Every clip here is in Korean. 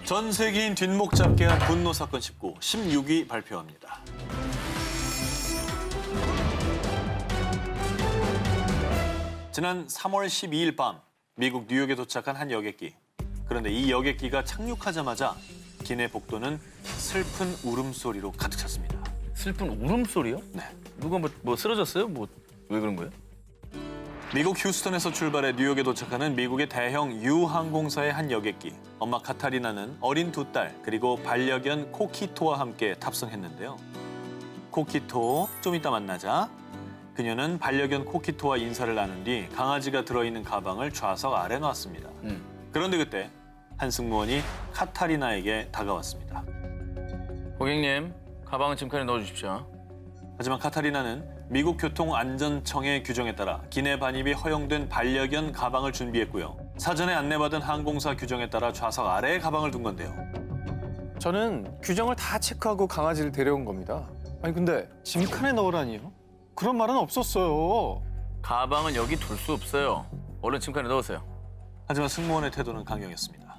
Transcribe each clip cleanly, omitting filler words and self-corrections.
전 세계인 뒷목 잡게 한 분노 사건 19, 16위 발표합니다. 지난 3월 12일 밤 미국 뉴욕에 도착한 한 여객기. 그런데 이 여객기가 착륙하자마자 기내 복도는 슬픈 울음소리로 가득 찼습니다. 슬픈 울음소리요? 네. 누가 뭐 쓰러졌어요? 왜 그런 거예요? 미국 휴스턴에서 출발해 뉴욕에 도착하는 미국의 대형 유항공사의 한 여객기. 엄마 카타리나는 어린 두 딸 그리고 반려견 코키토와 함께 탑승했는데요. 코키토, 좀 이따 만나자. 그녀는 반려견 코키토와 인사를 나눈 뒤 강아지가 들어있는 가방을 좌석 아래 놨습니다. 그런데 그때 한 승무원이 카타리나에게 다가왔습니다. 고객님, 가방은 짐칸에 넣어주십시오. 하지만 카타리나는 미국 교통안전청의 규정에 따라 기내 반입이 허용된 반려견 가방을 준비했고요. 사전에 안내받은 항공사 규정에 따라 좌석 아래에 가방을 둔 건데요. 저는 규정을 다 체크하고 강아지를 데려온 겁니다. 아니 근데 짐칸에 넣으라니요? 그런 말은 없었어요. 가방은 여기 둘 수 없어요. 얼른 짐칸에 넣으세요. 하지만 승무원의 태도는 강경했습니다.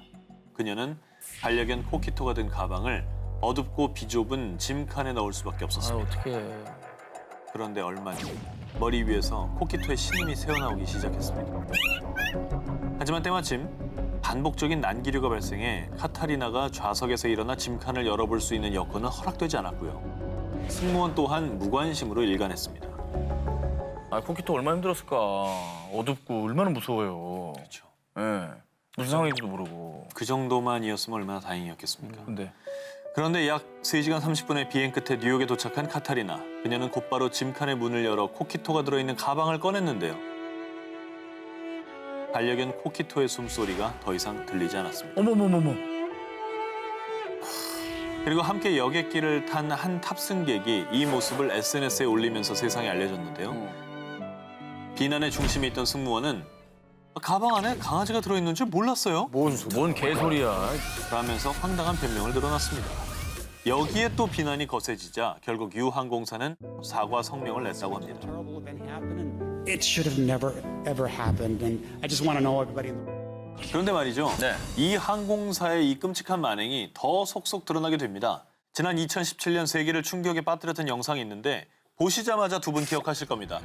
그녀는 반려견 코키토가 든 가방을 어둡고 비좁은 짐칸에 넣을 수밖에 없었습니다. 어떡해. 그런데 얼마 뒤 머리 위에서 코키토의 신음이 새어나오기 시작했습니다. 하지만 때마침 반복적인 난기류가 발생해 카타리나가 좌석에서 일어나 짐칸을 열어볼 수 있는 여건은 허락되지 않았고요. 승무원 또한 무관심으로 일관했습니다. 코키토 얼마나 힘들었을까. 어둡고 얼마나 무서워요. 그렇죠. 예. 무슨 상황인지도 모르고. 그 정도만이었으면 얼마나 다행이었겠습니까? 근데 그런데 약 3시간 30분의 비행 끝에 뉴욕에 도착한 카타리나. 그녀는 곧바로 짐칸의 문을 열어 코키토가 들어있는 가방을 꺼냈는데요. 반려견 코키토의 숨소리가 더 이상 들리지 않았습니다. 어머머머머. 그리고 함께 여객기를 탄 한 탑승객이 이 모습을 SNS에 올리면서 세상에 알려졌는데요. 비난의 중심에 있던 승무원은 가방 안에 강아지가 들어있는 줄 몰랐어요. 뭔 개소리야. 라면서 황당한 변명을 늘어놨습니다. 여기에 또 비난이 거세지자 결국 유항공사는 사과 성명을 냈다고 합니다. It should have never ever happened, and I just want to know everybody in the 그런데 말이죠. 네. 이 항공사의 이 끔찍한 만행이 더 속속 드러나게 됩니다. 지난 2017년 세계를 충격에 빠뜨렸던 영상이 있는데 보시자마자 두 분 기억하실 겁니다.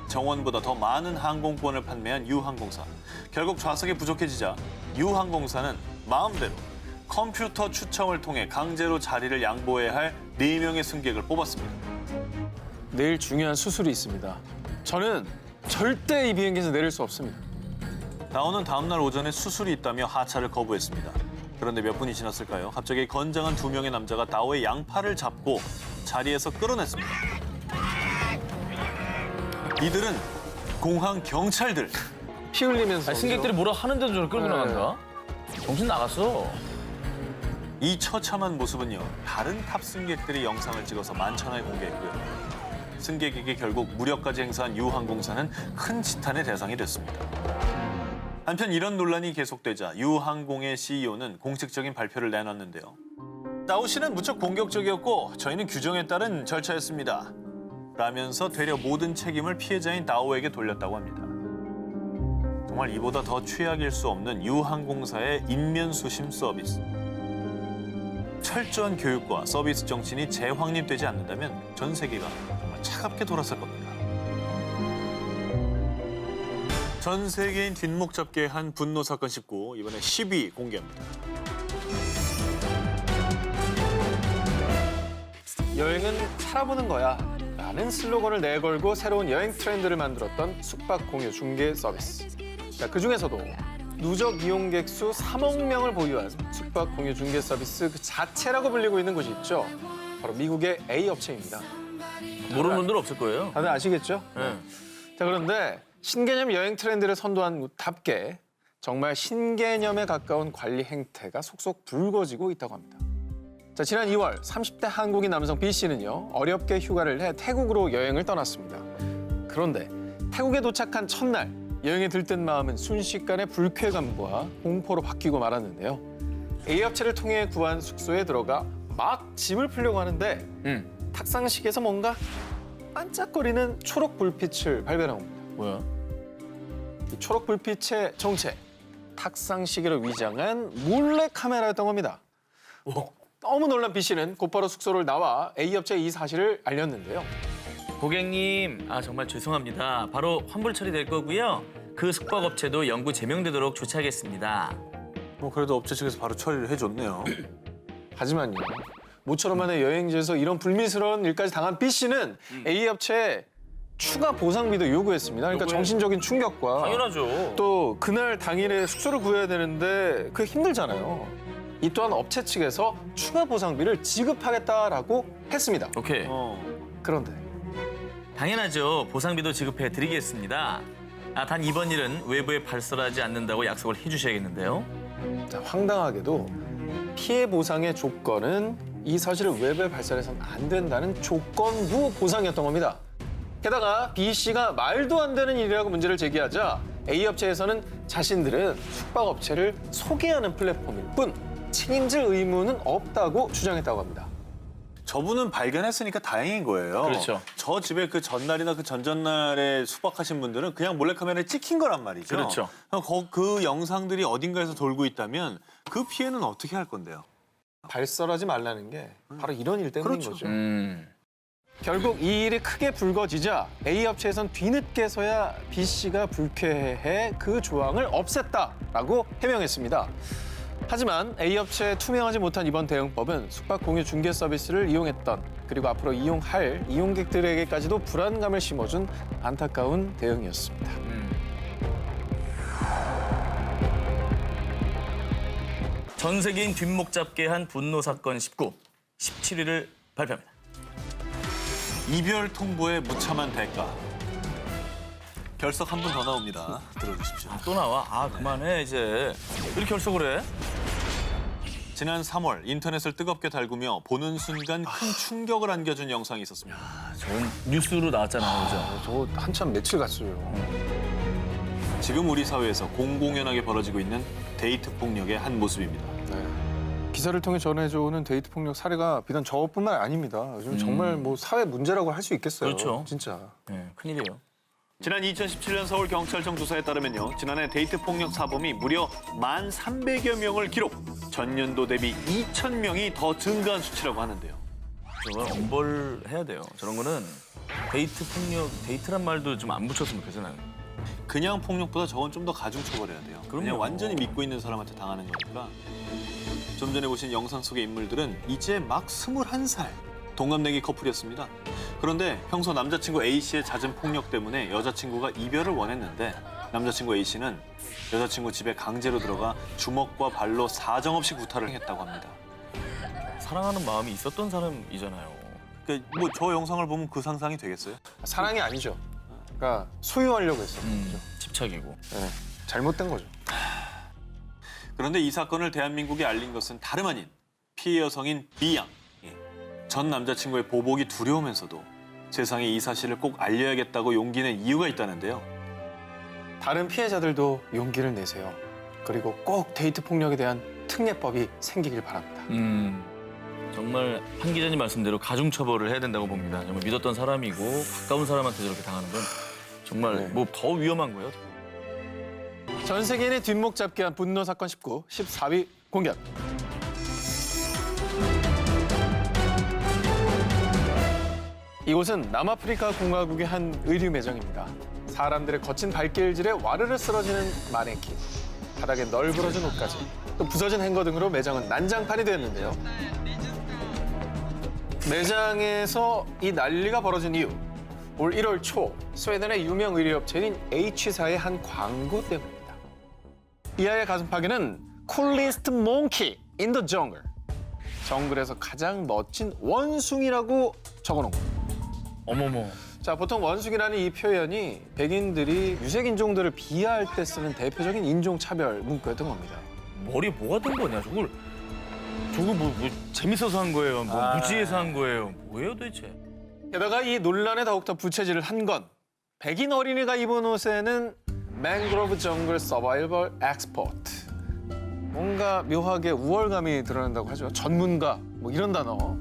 정원보다 더 많은 항공권을 판매한 유항공사. 결국 좌석이 부족해지자 유항공사는 마음대로 컴퓨터 추첨을 통해 강제로 자리를 양보해야 할 4명의 승객을 뽑았습니다. 내일 중요한 수술이 있습니다. 저는 절대 이 비행기에서 내릴 수 없습니다. 나오는 다음 날 오전에 수술이 있다며 하차를 거부했습니다. 그런데 몇 분이 지났을까요? 갑자기 건장한 2명의 남자가 다오의 양팔을 잡고 자리에서 끌어냈습니다. 이들은 공항 경찰들. 피 흘리면서. 승객들이 뭐라 하는데도 저를 끌고 나간다? 정신 나갔어. 이 처참한 모습은요. 다른 탑승객들이 영상을 찍어서 만천하에 공개했고요. 승객에게 결국 무력까지 행사한 유항공사는 큰 지탄의 대상이 됐습니다. 한편 이런 논란이 계속되자 유항공의 CEO는 공식적인 발표를 내놨는데요. 다오 씨는 무척 공격적이었고 저희는 규정에 따른 절차였습니다. 라면서 되려 모든 책임을 피해자인 다오에게 돌렸다고 합니다. 정말 이보다 더 최악일 수 없는 유항공사의 인면수심 서비스. 철저한 교육과 서비스 정신이 재확립되지 않는다면 전 세계가 정말 차갑게 돌아설 겁니다. 전 세계인 뒷목 잡게 한 분노 사건 19, 이번에 10위 공개합니다. 여행은 살아보는 거야 라는 슬로건을 내걸고 새로운 여행 트렌드를 만들었던 숙박 공유 중개 서비스. 자, 그중에서도 누적 이용객 수 3억 명을 보유한 숙박 공유 중개 서비스 그 자체라고 불리고 있는 곳이 있죠. 바로 미국의 A 업체입니다. 모르는 분들 없을 거예요. 다들 아시겠죠? 네. 자, 그런데 신개념 여행 트렌드를 선도한 곳답게 정말 신개념에 가까운 관리 행태가 속속 불거지고 있다고 합니다. 자, 지난 2월 30대 한국인 남성 B 씨는요. 어렵게 휴가를 내 태국으로 여행을 떠났습니다. 그런데 태국에 도착한 첫날 여행에 들뜬 마음은 순식간에 불쾌감과 공포로 바뀌고 말았는데요. A 업체를 통해 구한 숙소에 들어가 막 짐을 풀려고 하는데 탁상식에서 뭔가 반짝거리는 초록 불빛을 발견한 겁니다. 뭐야? 이 초록 불빛의 정체, 탁상 시계를 위장한 몰래 카메라였던 겁니다. 너무 놀란 B 씨는 곧바로 숙소를 나와 A 업체에 이 사실을 알렸는데요. 고객님, 정말 죄송합니다. 바로 환불 처리될 거고요. 그 숙박업체도 영구 제명되도록 조치하겠습니다. 뭐 그래도 업체 측에서 바로 처리를 해줬네요. 하지만요. 모처럼 만의 여행지에서 이런 불미스러운 일까지 당한 B 씨는 A 업체에 추가 보상비도 요구했습니다. 그러니까 정신적인 충격과 당연하죠. 또 그날 당일에 숙소를 구해야 되는데 그게 힘들잖아요. 이 또한 업체 측에서 추가 보상비를 지급하겠다라고 했습니다. 오케이. 그런데 당연하죠. 보상비도 지급해 드리겠습니다. 단 이번 일은 외부에 발설하지 않는다고 약속을 해주셔야겠는데요. 자, 황당하게도 피해 보상의 조건은 이 사실을 외부에 발설해서는 안 된다는 조건부 보상이었던 겁니다. 게다가 B 씨가 말도 안 되는 일이라고 문제를 제기하자 A 업체에서는 자신들은 숙박업체를 소개하는 플랫폼일 뿐 책임질 의무는 없다고 주장했다고 합니다. 저분은 발견했으니까 다행인 거예요. 그렇죠. 저 집에 그 전날이나 그 전전날에 숙박하신 분들은 그냥 몰래카메라에 찍힌 거란 말이죠. 그렇죠. 그 영상들이 어딘가에서 돌고 있다면 그 피해는 어떻게 할 건데요? 발설하지 말라는 게 바로 이런 일 때문인 그렇죠. 거죠. 결국 결국 이 일이 크게 불거지자 A 업체에선 뒤늦게서야 B 씨가 불쾌해 그 조항을 없앴다라고 해명했습니다. 하지만 A 업체에 투명하지 못한 이번 대응법은 숙박 공유 중개 서비스를 이용했던 그리고 앞으로 이용할 이용객들에게까지도 불안감을 심어준 안타까운 대응이었습니다. 전 세계인 뒷목 잡게 한 분노 사건 19, 17일을 발표합니다. 이별 통보의 무참한 대가. 결석 한 분 더 나옵니다. 들어주십시오. 또 나와? 그만해 이제. 왜 이렇게 결석을 해? 지난 3월 인터넷을 뜨겁게 달구며 보는 순간 큰 충격을 안겨준 영상이 있었습니다. 저건 뉴스로 나왔잖아요, 그죠? 저 한참 며칠 갔어요. 지금 우리 사회에서 공공연하게 벌어지고 있는 데이트 폭력의 한 모습입니다. 네. 기사를 통해 전해져오는 데이트 폭력 사례가 비단 저뿐만 아닙니다. 요즘 정말 뭐 사회 문제라고 할 수 있겠어요. 그렇죠. 진짜. 네, 큰일이에요. 지난 2017년 서울경찰청 조사에 따르면요. 지난해 데이트 폭력 사범이 무려 1,300여 명을 기록. 전년도 대비 2,000명이 더 증가한 수치라고 하는데요. 저건 엄벌해야 돼요. 저런 거는 데이트 폭력, 데이트란 말도 좀 안 붙였으면 좋겠어요, 나는. 그냥 폭력보다 저건 좀 더 가중처벌해야 돼요. 그냥 그럼요. 완전히 믿고 있는 사람한테 당하는 거니까. 좀 전에 보신 영상 속의 인물들은 이제 막 21살. 동갑내기 커플이었습니다. 그런데 평소 남자친구 A씨의 잦은 폭력 때문에 여자친구가 이별을 원했는데 남자친구 A씨는 여자친구 집에 강제로 들어가 주먹과 발로 사정없이 구타를 했다고 합니다. 사랑하는 마음이 있었던 사람이잖아요. 그러니까 뭐 저 영상을 보면 그 상상이 되겠어요? 사랑이 아니죠. 그러니까 소유하려고 했어요. 그죠? 집착이고. 네. 잘못된 거죠. 그런데 이 사건을 대한민국에 알린 것은 다름 아닌 피해 여성인 B양. 전 남자친구의 보복이 두려우면서도 세상에 이 사실을 꼭 알려야겠다고 용기 낸 이유가 있다는데요. 다른 피해자들도 용기를 내세요. 그리고 꼭 데이트 폭력에 대한 특례법이 생기길 바랍니다. 정말 한 기자님 말씀대로 가중처벌을 해야 된다고 봅니다. 정말 믿었던 사람이고 가까운 사람한테 저렇게 당하는 건 정말 네. 뭐 더 위험한 거예요. 전 세계인의 뒷목 잡게 한 분노 사건 19, 14위 공개. 이곳은 남아프리카 공화국의 한 의류 매장입니다. 사람들의 거친 발길질에 와르르 쓰러지는 마네킹, 바닥에 널브러진 옷까지, 또 부서진 행거 등으로 매장은 난장판이 되었는데요. 매장에서 이 난리가 벌어진 이유, 올 1월 초 스웨덴의 유명 의류업체인 H사의 한 광고 때문입니다. 이하의 가슴팍에는 쿨리스트 몽키 인 더 정글, 정글에서 가장 멋진 원숭이라고 적어놓은 겁니다. 어머머. 자, 보통 원숭이라는 이 표현이 백인들이 유색 인종들을 비하할 때 쓰는 대표적인 인종 차별 문구였던 겁니다. 머리에 뭐가 든 거냐, 저걸. 저거 뭐 재밌어서 한 거예요? 뭐 무지해서 한 거예요? 뭐예요 도대체? 게다가 이 논란에 더욱더 부채질을 한 건 백인 어린이가 입은 옷에는 맹그로브 정글 서바이벌 엑스포트, 뭔가 묘하게 우월감이 드러난다고 하죠. 전문가 뭐 이런 단어.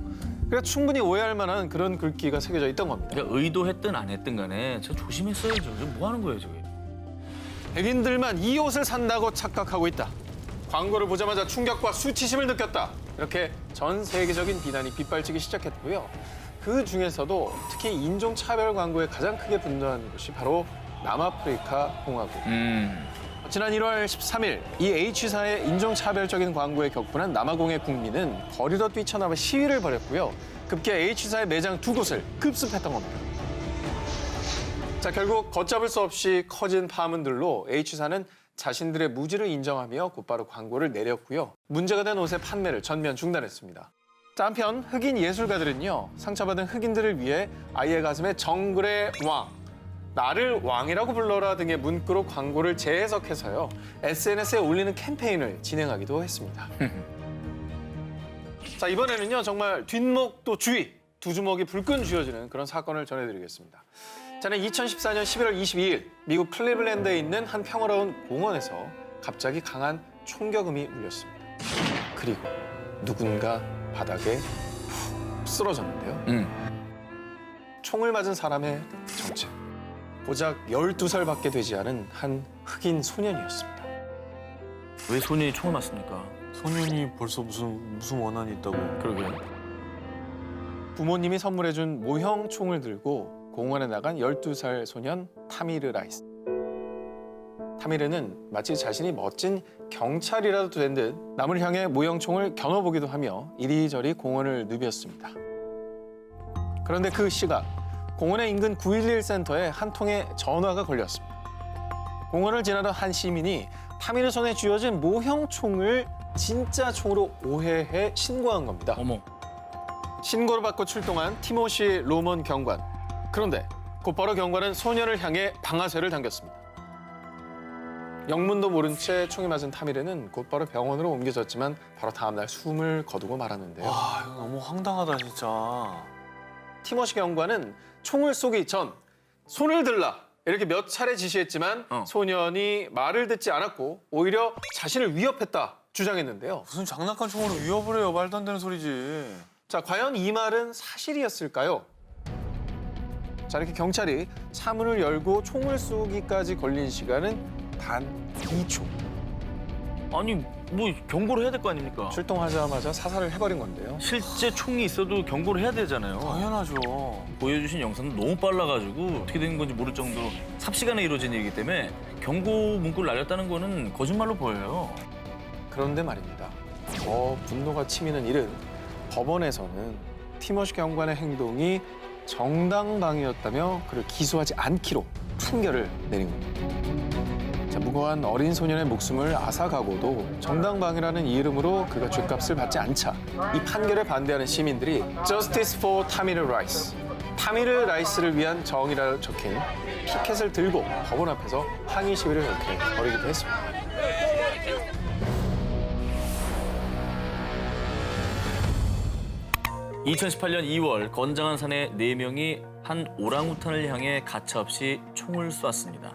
그래서 충분히 오해할 만한 그런 글귀가 새겨져 있던 겁니다. 그러니까 의도했든 안 했든 간에 저 조심했어야죠. 뭐 하는 거예요, 저게? 백인들만 이 옷을 산다고 착각하고 있다. 광고를 보자마자 충격과 수치심을 느꼈다. 이렇게 전 세계적인 비난이 빗발치기 시작했고요. 그 중에서도 특히 인종차별 광고에 가장 크게 분노한 것이 바로 남아프리카 공화국. 지난 1월 13일 이 H사의 인종차별적인 광고에 격분한 남아공의 국민은 거리로 뛰쳐나와 시위를 벌였고요. 급기 H사의 매장 2곳을 급습했던 겁니다. 자, 결국 걷잡을 수 없이 커진 파문들로 H사는 자신들의 무지를 인정하며 곧바로 광고를 내렸고요. 문제가 된 옷의 판매를 전면 중단했습니다. 자, 한편 흑인 예술가들은요. 상처받은 흑인들을 위해 아이의 가슴에 정글의 왕, 나를 왕이라고 불러라 등의 문구로 광고를 재해석해서요. SNS에 올리는 캠페인을 진행하기도 했습니다. 자, 이번에는요. 정말 뒷목도 주의, 두 주먹이 불끈 쥐어지는 그런 사건을 전해드리겠습니다. 저는 2014년 11월 22일 미국 클리블랜드에 있는 한 평화로운 공원에서 갑자기 강한 총격음이 울렸습니다. 그리고 누군가 바닥에 푹 쓰러졌는데요. 총을 맞은 사람의 정체. 고작 12살밖에 되지 않은 한 흑인 소년이었습니다. 왜 소년이 총을 맞습니까? 소년이 벌써 무슨 원한이 있다고. 그러게요. 부모님이 선물해준 모형 총을 들고 공원에 나간 12살 소년 타미르 라이스. 타미르는 마치 자신이 멋진 경찰이라도 된 듯 남을 향해 모형총을 겨눠보기도 하며 이리저리 공원을 누볐습니다. 그런데 그 시각 공원의 인근 911 센터에 한 통의 전화가 걸렸습니다. 공원을 지나던 한 시민이 타미르 손에 쥐어진 모형총을 진짜 총으로 오해해 신고한 겁니다. 어머. 신고를 받고 출동한 티모시 로먼 경관. 그런데 곧바로 경관은 소년을 향해 방아쇠를 당겼습니다. 영문도 모른 채 총이 맞은 타미르는 곧바로 병원으로 옮겨졌지만 바로 다음 날 숨을 거두고 말았는데요. 와, 이거 너무 황당하다 진짜. 티모시 경관은 총을 쏘기 전 손을 들라 이렇게 몇 차례 지시했지만 소년이 말을 듣지 않았고 오히려 자신을 위협했다 주장했는데요. 무슨 장난감 총으로 위협을 해요. 말도 안 되는 소리지. 자, 과연 이 말은 사실이었을까요? 자, 이렇게 경찰이 차문을 열고 총을 쏘기까지 걸린 시간은 단 2초. 아니 뭐 경고를 해야 될 거 아닙니까? 출동하자마자 사살을 해버린 건데요. 실제 총이 있어도 경고를 해야 되잖아요. 당연하죠. 보여주신 영상도 너무 빨라가지고 어떻게 된 건지 모를 정도로 삽시간에 이루어진 일이기 때문에 경고 문구를 날렸다는 거는 거짓말로 보여요. 그런데 말입니다. 더 분노가 치미는 일은 법원에서는 티모시 경관의 행동이 정당방위였다며 그를 기소하지 않기로 판결을 내린 겁니다. 자, 무고한 어린 소년의 목숨을 앗아가고도 정당방위라는 이름으로 그가 죗값을 받지 않자 이 판결에 반대하는 시민들이 Justice for 타미르 라이스, 타미르 라이스를 위한 정의라고 적힌 피켓을 들고 법원 앞에서 항의 시위를 이렇게 벌이기도 했습니다. 2018년 2월 건장한 산에 4명이 한 오랑우탄을 향해 가차없이 총을 쐈습니다.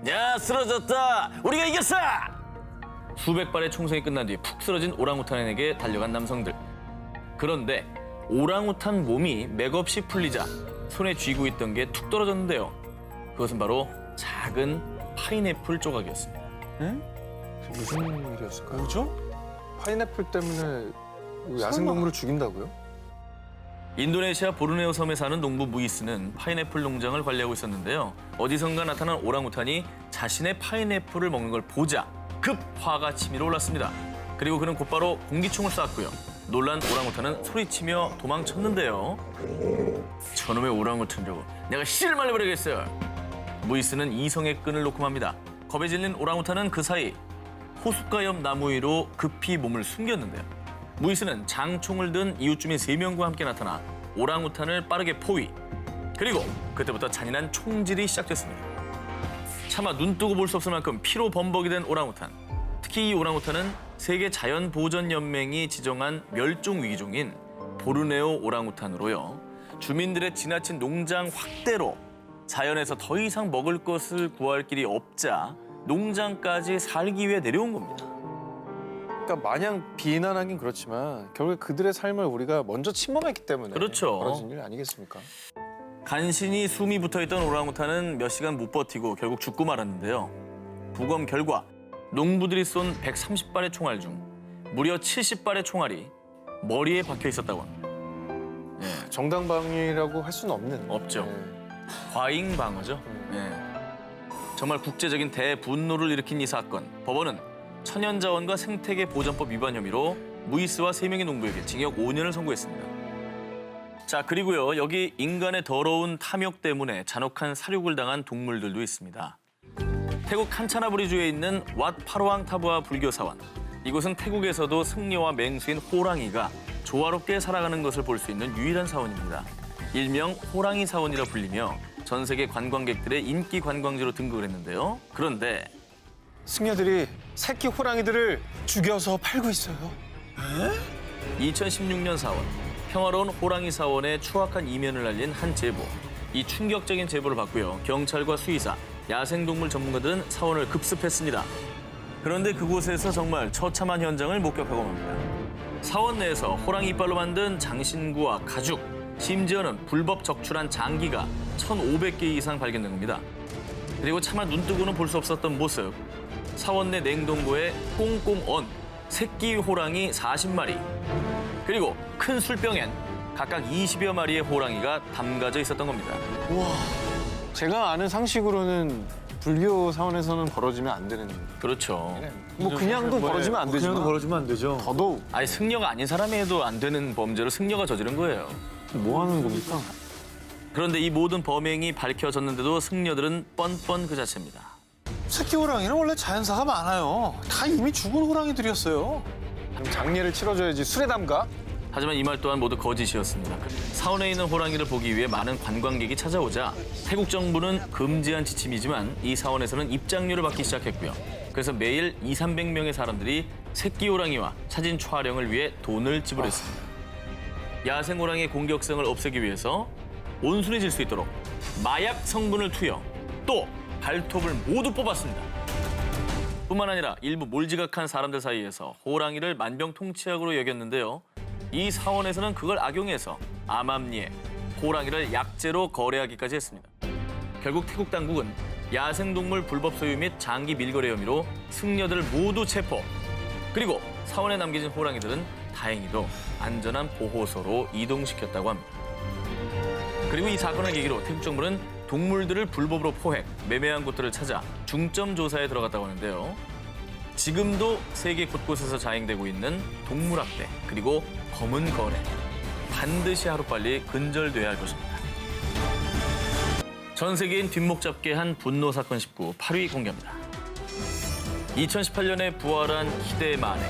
야, 쓰러졌다! 우리가 이겼어! 수백 발의 총성이 끝난 뒤 푹 쓰러진 오랑우탄에게 달려간 남성들. 그런데 오랑우탄 몸이 맥없이 풀리자 손에 쥐고 있던 게 툭 떨어졌는데요. 그것은 바로 작은 파인애플 조각이었습니다. 무슨 일이었을까요? 뭐죠? 파인애플 때문에 야생동물을 죽인다고요? 인도네시아 보르네오 섬에 사는 농부 무이스는 파인애플 농장을 관리하고 있었는데요. 어디선가 나타난 오랑우탄이 자신의 파인애플을 먹는 걸 보자 급 화가 치밀어 올랐습니다. 그리고 그는 곧바로 공기총을 쐈고요. 놀란 오랑우탄은 소리치며 도망쳤는데요. 저놈의 오랑우탄 저거 내가 씨를 말려버리겠어요. 무이스는 이성의 끈을 놓고 맙니다. 겁에 질린 오랑우탄은 그 사이 호숫가 옆 나무 위로 급히 몸을 숨겼는데요. 무이스는 장총을 든 이웃 주민 3명과 함께 나타나 오랑우탄을 빠르게 포위. 그리고 그때부터 잔인한 총질이 시작됐습니다. 차마 눈 뜨고 볼 수 없을 만큼 피로 범벅이 된 오랑우탄. 특히 이 오랑우탄은 세계 자연보전연맹이 지정한 멸종위기종인 보르네오 오랑우탄으로요. 주민들의 지나친 농장 확대로 자연에서 더 이상 먹을 것을 구할 길이 없자 농장까지 살기 위해 내려온 겁니다. 그러니까 마냥 비난하긴 그렇지만 결국에 그들의 삶을 우리가 먼저 침범했기 때문에 그렇죠. 벌어진 일 아니겠습니까? 간신히 숨이 붙어있던 오랑우탄은 몇 시간 못 버티고 결국 죽고 말았는데요. 부검 결과 농부들이 쏜 130발의 총알 중 무려 70발의 총알이 머리에 박혀 있었다고 합니다. 정당방위라고 할 수는 없는. 없죠. 네. 과잉 방어죠. 예. 정말 국제적인 대분노를 일으킨 이 사건. 법원은 천연자원과 생태계 보전법 위반 혐의로 무이스와 3명의 농부에게 징역 5년을 선고했습니다. 자, 그리고요. 여기 인간의 더러운 탐욕 때문에 잔혹한 살육을 당한 동물들도 있습니다. 태국 칸차나부리주에 있는 왓 파로왕 타부아 불교 사원. 이곳은 태국에서도 승려와 맹수인 호랑이가 조화롭게 살아가는 것을 볼 수 있는 유일한 사원입니다. 일명 호랑이 사원이라 불리며 전 세계 관광객들의 인기 관광지로 등극을 했는데요. 그런데 승려들이 새끼 호랑이들을 죽여서 팔고 있어요. 2016년 4월 평화로운 호랑이 사원의 추악한 이면을 알린 한 제보. 이 충격적인 제보를 받고요. 경찰과 수의사, 야생동물 전문가들은 사원을 급습했습니다. 그런데 그곳에서 정말 처참한 현장을 목격하고 맙니다. 사원 내에서 호랑이 이빨로 만든 장신구와 가죽, 심지어는 불법 적출한 장기가 1,500개 이상 발견된 겁니다. 그리고 차마 눈뜨고는 볼 수 없었던 모습. 사원 내 냉동고에 꽁꽁 언 새끼 호랑이 40마리. 그리고 큰 술병엔 각각 20여 마리의 호랑이가 담가져 있었던 겁니다. 제가 아는 상식으로는 불교 사원에서는 벌어지면 안 되는. 그렇죠. 뭐 그냥도 벌어지면 안 되지만 그냥도 벌어지면 안 되죠. 더더욱 아니 승려가 아닌 사람이 해도 안 되는 범죄를 승려가 저지른 거예요. 뭐 하는 겁니까? 그런데 이 모든 범행이 밝혀졌는데도 승려들은 뻔뻔 그 자체입니다. 새끼 호랑이는 원래 자연사가 많아요. 다 이미 죽은 호랑이들이었어요. 그럼 장례를 치러줘야지 술에 담가? 하지만 이 말 또한 모두 거짓이었습니다. 사원에 있는 호랑이를 보기 위해 많은 관광객이 찾아오자 태국 정부는 금지한 지침이지만 이 사원에서는 입장료를 받기 시작했고요. 그래서 매일 200~300명의 사람들이 새끼 호랑이와 사진 촬영을 위해 돈을 지불했습니다. 야생 호랑이의 공격성을 없애기 위해서 온순해질 수 있도록 마약 성분을 투여 또 발톱을 모두 뽑았습니다. 뿐만 아니라 일부 몰지각한 사람들 사이에서 호랑이를 만병통치약으로 여겼는데요. 이 사원에서는 그걸 악용해서 암암리에 호랑이를 약재로 거래하기까지 했습니다. 결국 태국 당국은 야생동물 불법 소유 및 장기 밀거래 혐의로 승려들을 모두 체포. 그리고 사원에 남겨진 호랑이들은 다행히도 안전한 보호소로 이동시켰다고 합니다. 그리고 이 사건을 계기로 태국 정부는 동물들을 불법으로 포획, 매매한 곳들을 찾아 중점 조사에 들어갔다고 하는데요. 지금도 세계 곳곳에서 자행되고 있는 동물학대 그리고 검은 거래 반드시 하루빨리 근절돼야 할 것입니다. 전 세계인 뒷목 잡게 한 분노 사건 19 8위 공개합니다. 2018년에 부활한 희대의 만행.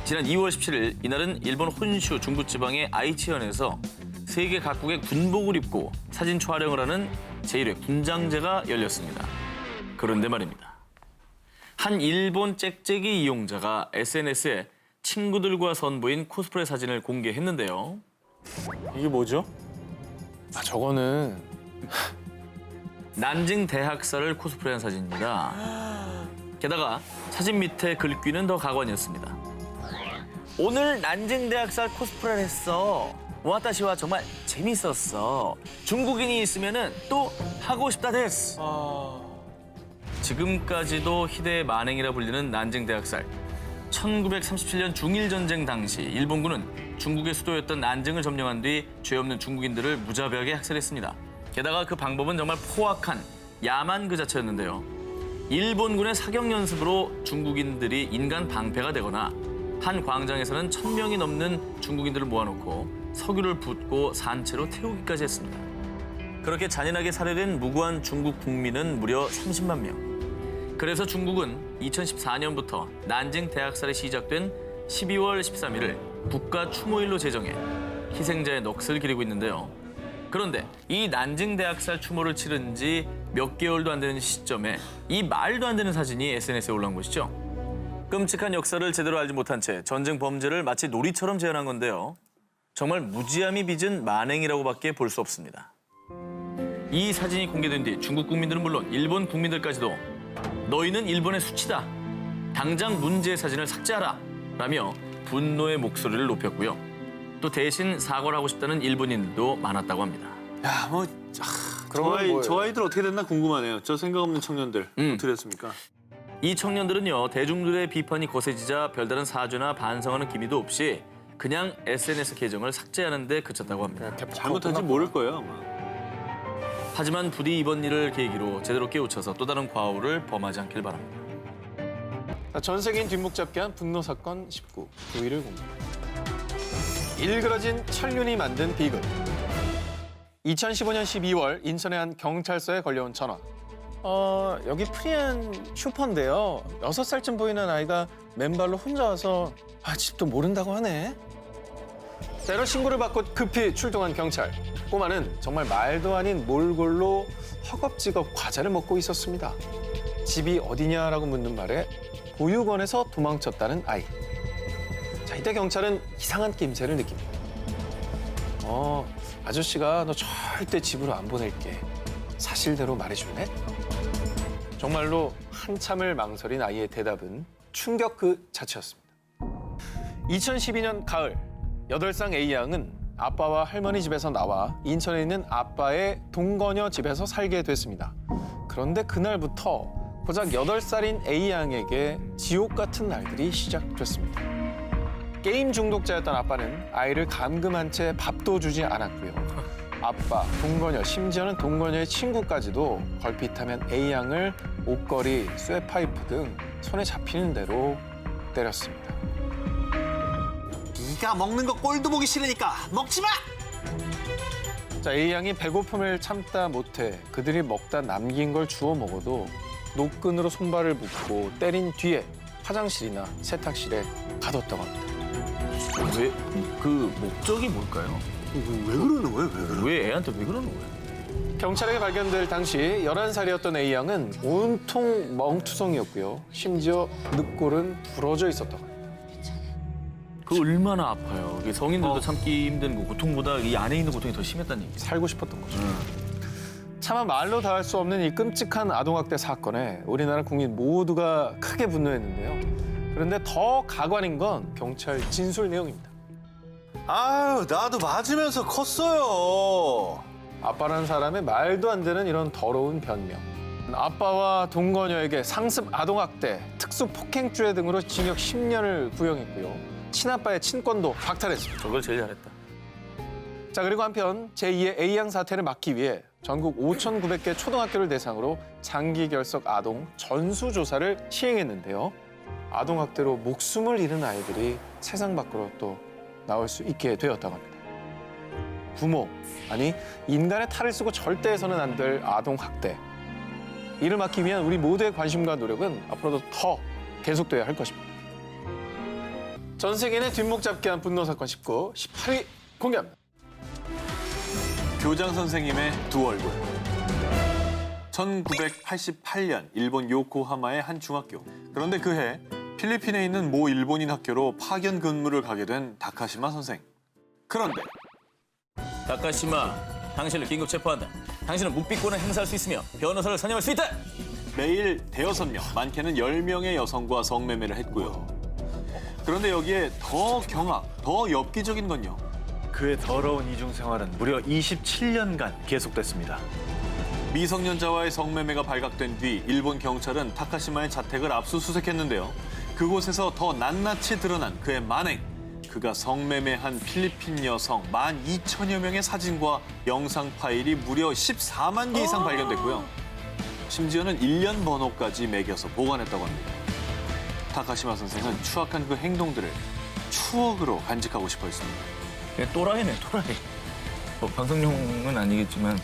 지난 2월 17일 이날은 일본 혼슈 중부지방의 아이치현에서 세계 각국의 군복을 입고 사진 촬영을 하는 제1회 군장제가 열렸습니다. 그런데 말입니다. 한 일본 짹짹이 이용자가 SNS에 친구들과 선보인 코스프레 사진을 공개했는데요. 이게 뭐죠? 아 저거는 난징 대학살을 코스프레한 사진입니다. 게다가 사진 밑에 글귀는 더 가관이었습니다. 오늘 난징 대학살 코스프레를 했어. 와타시와 정말 재밌었어. 중국인이 있으면은 또 하고 싶다 데스. 지금까지도 희대의 만행이라 불리는 난징 대학살. 1937년 중일전쟁 당시 일본군은 중국의 수도였던 난징을 점령한 뒤 죄 없는 중국인들을 무자비하게 학살했습니다. 게다가 그 방법은 정말 포악한 야만 그 자체였는데요. 일본군의 사격 연습으로 중국인들이 인간 방패가 되거나 한 광장에서는 1000명이 넘는 중국인들을 모아놓고 석유를 붓고 산채로 태우기까지 했습니다. 그렇게 잔인하게 살해된 무고한 중국 국민은 무려 30만 명. 그래서 중국은 2014년부터 난징 대학살이 시작된 12월 13일을 국가 추모일로 제정해 희생자의 넋을 기리고 있는데요. 그런데 이 난징 대학살 추모를 치른 지 몇 개월도 안 되는 시점에 이 말도 안 되는 사진이 SNS에 올라온 것이죠. 끔찍한 역사를 제대로 알지 못한 채 전쟁 범죄를 마치 놀이처럼 재현한 건데요. 정말 무지함이 빚은 만행이라고밖에 볼 수 없습니다. 이 사진이 공개된 뒤 중국 국민들은 물론 일본 국민들까지도 너희는 일본의 수치다. 당장 문제의 사진을 삭제하라. 라며 분노의 목소리를 높였고요. 또 대신 사과를 하고 싶다는 일본인들도 많았다고 합니다. 야, 뭐 그런 저 아이들 어떻게 됐나 궁금하네요. 저 생각 없는 청년들 어떻게 됐습니까? 이 청년들은요, 대중들의 비판이 거세지자 별다른 사죄나 반성하는 기미도 없이 그냥 SNS 계정을 삭제하는 데 그쳤다고 합니다. 잘못한지 모를 거예요 아마. 하지만 부디 이번 일을 계기로 제대로 깨우쳐서 또 다른 과오를 범하지 않길 바랍니다. 전 세계인 뒷목 잡기 한 분노 사건 19, 9위를 공개. 일그러진 천륜이 만든 비극. 2015년 12월 인천의 한 경찰서에 걸려온 전화. 여기 프리한 슈퍼인데요. 6살쯤 보이는 아이가 맨발로 혼자 와서 집도 모른다고 하네. 때로 신고를 받고 급히 출동한 경찰. 꼬마는 정말 말도 아닌 몰골로 허겁지겁 과자를 먹고 있었습니다. 집이 어디냐라고 묻는 말에 보육원에서 도망쳤다는 아이. 자, 이때 경찰은 이상한 낌새를 느낍니다. 아저씨가 너 절대 집으로 안 보낼게. 사실대로 말해줄래? 정말로 한참을 망설인 아이의 대답은 충격 그 자체였습니다. 2012년 가을, 8살 A양은 아빠와 할머니 집에서 나와 인천에 있는 아빠의 동거녀 집에서 살게 됐습니다. 그런데 그날부터 고작 8살인 A양에게 지옥 같은 날들이 시작됐습니다. 게임 중독자였던 아빠는 아이를 감금한 채 밥도 주지 않았고요. 아빠, 동거녀, 심지어는 동거녀의 친구까지도 걸핏하면 A양을 옷걸이, 쇠파이프 등 손에 잡히는 대로 때렸습니다. 네가 먹는 거 꼴도 보기 싫으니까 먹지 마! 자, A양이 배고픔을 참다 못해 그들이 먹다 남긴 걸 주워 먹어도 노끈으로 손발을 묶고 때린 뒤에 화장실이나 세탁실에 가뒀다고 합니다. 왜, 그 목적이 뭘까요? 왜 그러는 거예요? 왜 그러는 왜 애한테 왜 그러는 거예요? 경찰에게 발견될 당시 11살이었던 A양은 온통 멍투성이었고요. 심지어 늑골은 부러져 있었다고 합니다. 그 얼마나 아파요. 이게 성인들도 참기 힘든 거, 고통보다 이 안에 있는 고통이 더 심했다는 얘기죠. 살고 싶었던 거죠. 차마 말로 다 할 수 없는 이 끔찍한 아동학대 사건에 우리나라 국민 모두가 크게 분노했는데요. 그런데 더 가관인 건 경찰 진술 내용입니다. 아유, 나도 맞으면서 컸어요. 아빠라는 사람의 말도 안 되는 이런 더러운 변명. 아빠와 동거녀에게 상습 아동학대, 특수폭행죄 등으로 징역 10년을 구형했고요. 친아빠의 친권도 박탈했습니다. 저걸 제일 잘했다. 자, 그리고 한편 제2의 A양 사태를 막기 위해 전국 5,900개 초등학교를 대상으로 장기 결석 아동 전수조사를 시행했는데요. 아동학대로 목숨을 잃은 아이들이 세상 밖으로 또 나올 수 있게 되었다고 합니다. 부모, 아니 인간의 탈을 쓰고 절대 해서는 안 될 아동학대. 이를 막기 위한 우리 모두의 관심과 노력은 앞으로도 더 계속돼야 할 것입니다. 전 세계인의 뒷목 잡기 한 분노 사건 19, 18위 공개합니다. 교장 선생님의 두 얼굴. 1988년 일본 요코하마의 한 중학교. 그런데 그해 필리핀에 있는 모 일본인 학교로 파견 근무를 가게 된 다카시마 선생. 그런데 다카시마, 당신을 긴급 체포한다. 당신은 묵비권을 행사할 수 있으며 변호사를 선임할 수 있다. 매일 대여섯 명, 많게는 10명의 여성과 성매매를 했고요. 그런데 여기에 더 경악, 더 엽기적인 건요. 그의 더러운 이중 생활은 무려 27년간 계속됐습니다. 미성년자와의 성매매가 발각된 뒤 일본 경찰은 타카시마의 자택을 압수수색했는데요. 그곳에서 더 낱낱이 드러난 그의 만행. 그가 성매매한 필리핀 여성 12,000여 명의 사진과 영상 파일이 무려 14만 개 이상 발견됐고요. 심지어는 1년 번호까지 매겨서 보관했다고 합니다. 타카시마 선생은 추악한 그 행동들을 추억으로 간직하고 싶어 했습니다. 그냥 또라이네, 또라이. 뭐 방송용은 아니겠지만.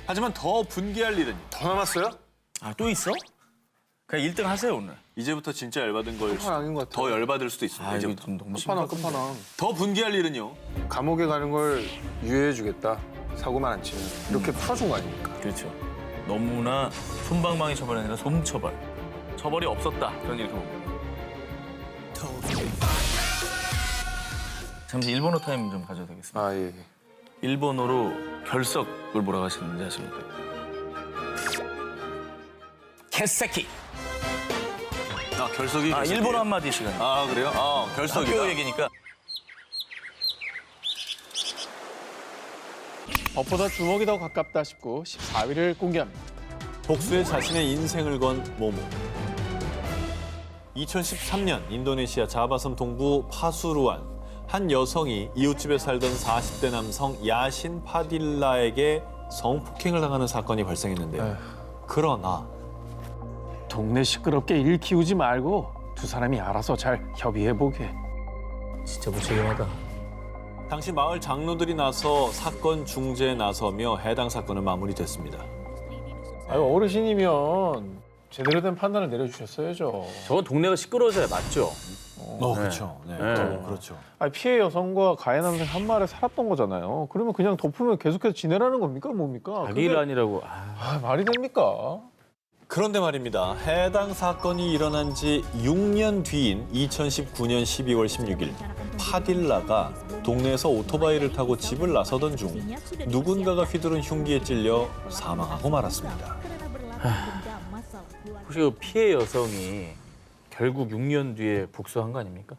하지만 더 분개할 일은 더 남았어요? 아, 또 있어? 그냥 1등 하세요, 오늘. 이제부터 진짜 열받은 걸 끝판왕인 것 같아요. 더 열받을 수도 있습니다. 아, 이거 이제부터. 좀 너무 끝판왕, 심각한데. 끝판왕. 더 분개할 일은요. 감옥에 가는 걸 유예해주겠다. 사고만 안 치면. 이렇게 풀어준 거 아닙니까? 그렇죠. 너무나 솜방망이 처벌이 아니라 솜처벌. 처벌이 없었다. 그런 얘기 봅니다. 잠시 일본어 타임 좀 가져도 되겠습니다. 아, 예. 일본어로 결석을 뭐라고 하시는지 아십니까? 개새끼. 아, 결석이. 아, 결석이에요? 일본어 한마디 시간. 아, 그래요? 아, 결석이다. 학교 얘기니까. 법보다 주먹이 더 가깝다 싶고 14위를 공개합니다. 복수에 자신의 인생을 건 모모. 2013년 인도네시아 자바섬 동부 파수루안 한 여성이 이웃집에 살던 40대 남성 야신 파딜라에게 성폭행을 당하는 사건이 발생했는데요. 그러나 동네 시끄럽게 일 키우지 말고 두 사람이 알아서 잘 협의해보게. 진짜 무책임하다. 당시 마을 장로들이 나서 사건 중재에 나서며 해당 사건은 마무리됐습니다. 아유, 어르신이면 제대로 된 판단을 내려주셨어야죠. 저건 동네가 시끄러워져야 맞죠? 그렇죠. 네. 그렇죠. 아니, 피해 여성과 가해 남성 한 마을에 살았던 거잖아요. 그러면 그냥 덮으면 계속해서 지내라는 겁니까? 뭡니까? 자기 일 그게- 아니라고. 말이 됩니까? 그런데 말입니다. 해당 사건이 일어난 지 6년 뒤인 2019년 12월 16일 파딜라가 동네에서 오토바이를 타고 집을 나서던 중 누군가가 휘두른 흉기에 찔려 사망하고 말았습니다. 혹시 그 피해 여성이 결국 6년 뒤에 복수한 거 아닙니까?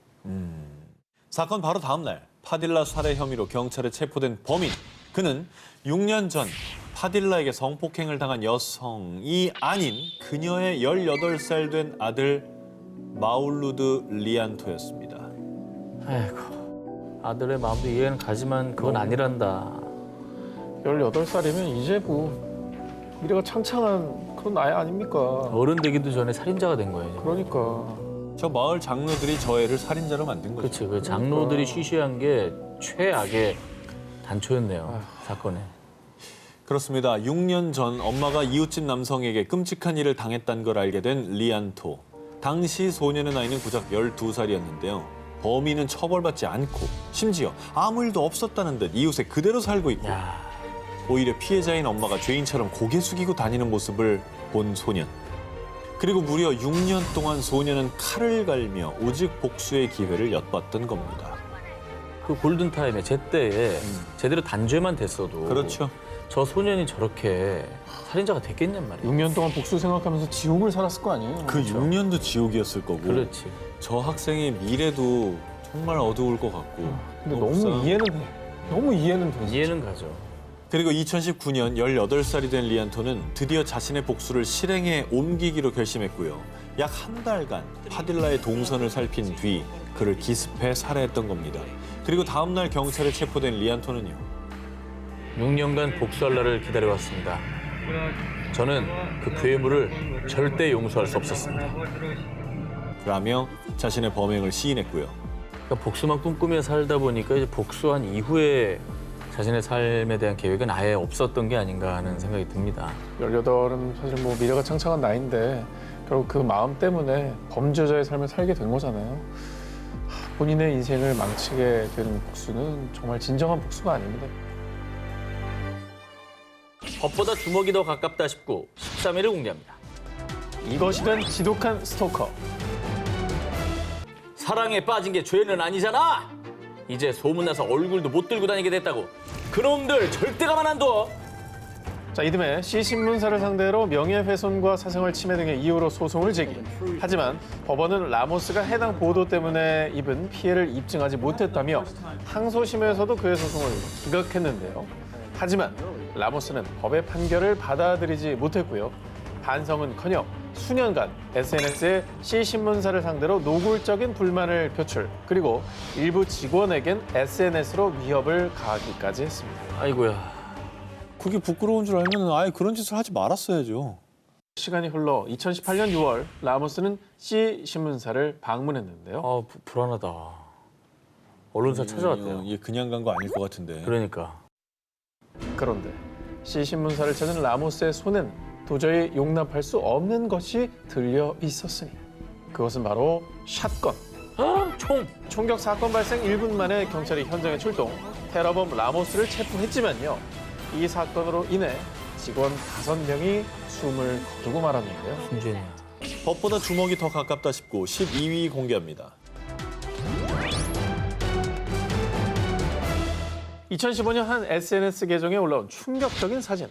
사건 바로 다음 날 파딜라 살해 혐의로 경찰에 체포된 범인. 그는 6년 전 파딜라에게 성폭행을 당한 여성이 아닌 그녀의 18살 된 아들 마울루드 리안토였습니다. 아이고, 아들의 마음도 이해는 가지만 그건 아니란다. 18살이면 이제 뭐 미래가 창창한 그런 나이 아닙니까? 어른 되기도 전에 살인자가 된 거예요. 이제. 그러니까. 저 마을 장로들이 저 애를 살인자로 만든 거죠. 그렇지. 그 장로들이 쉬쉬한 게 최악의 단초였네요. 사건에. 그렇습니다. 6년 전 엄마가 이웃집 남성에게 끔찍한 일을 당했다는 걸 알게 된 리안토. 당시 소년의 나이는 고작 12살이었는데요. 범인은 처벌받지 않고 심지어 아무 일도 없었다는 듯 이웃에 그대로 살고 있고 야, 오히려 피해자인 엄마가 죄인처럼 고개 숙이고 다니는 모습을 본 소년. 그리고 무려 6년 동안 소년은 칼을 갈며 오직 복수의 기회를 엿봤던 겁니다. 그 골든타임에 제때에 제대로 단죄만 됐어도 그렇죠. 저 소년이 저렇게 살인자가 됐겠냔 말이에요. 6년 동안 복수 생각하면서 지옥을 살았을 거 아니에요? 그 6년도 지옥이었을 거고 그렇지. 저 학생의 미래도 정말 어두울 것 같고 근데 불쌍- 너무 이해는 돼. 너무 이해는 돼. 이해는 가죠. 그리고 2019년 18살이 된 리안토는 드디어 자신의 복수를 실행에 옮기기로 결심했고요. 약 한 달간 파딜라의 동선을 살핀 뒤 그를 기습해 살해했던 겁니다. 그리고 다음 날 경찰에 체포된 리안토는요. 6년간 복수할 날을 기다려왔습니다. 저는 그 괴물을 절대 용서할 수 없었습니다. 라며 자신의 범행을 시인했고요. 그러니까 복수만 꿈꾸며 살다 보니까 이제 복수한 이후에 자신의 삶에 대한 계획은 아예 없었던 게 아닌가 하는 생각이 듭니다. 18은 사실 뭐 미래가 창창한 나이인데 결국 그 마음 때문에 범죄자의 삶을 살게 된 거잖아요. 본인의 인생을 망치게 되는 복수는 정말 진정한 복수가 아닙니다. 법보다 주먹이 더 가깝다 싶고 13위를 공개합니다. 이것이란 지독한 스토커. 사랑에 빠진 게 죄는 아니잖아. 이제 소문나서 얼굴도 못 들고 다니게 됐다고. 그놈들 절대 가만 안 둬. 자, 이듬해 C신문사를 상대로 명예훼손과 사생활 침해 등의 이유로 소송을 제기. 하지만 법원은 라모스가 해당 보도 때문에 입은 피해를 입증하지 못했다며 항소심에서도 그의 소송을 기각했는데요. 하지만 라모스는 법의 판결을 받아들이지 못했고요. 반성은커녕 수년간 SNS에 C신문사를 상대로 노골적인 불만을 표출, 그리고 일부 직원에겐 SNS로 위협을 가하기까지 했습니다. 아이고야. 그게 부끄러운 줄 알면 아예 그런 짓을 하지 말았어야죠. 시간이 흘러 2018년 6월 라모스는 C신문사를 방문했는데요. 아, 불안하다. 언론사 찾아왔대요. 이게 그냥 간 거 아닐 것 같은데. 그러니까. 그런데 C신문사를 찾은 라모스의 손엔 도저히 용납할 수 없는 것이 들려 있었으니 그것은 바로 샷건. 총! 총격 사건 발생 1분 만에 경찰이 현장에 출동, 테러범 라모스를 체포했지만요. 이 사건으로 인해 직원 5명이 숨을 거두고 말았는데요. 문제냐. 법보다 주먹이 더 가깝다 싶고 12위 공개합니다. 2015년 한 SNS 계정에 올라온 충격적인 사진.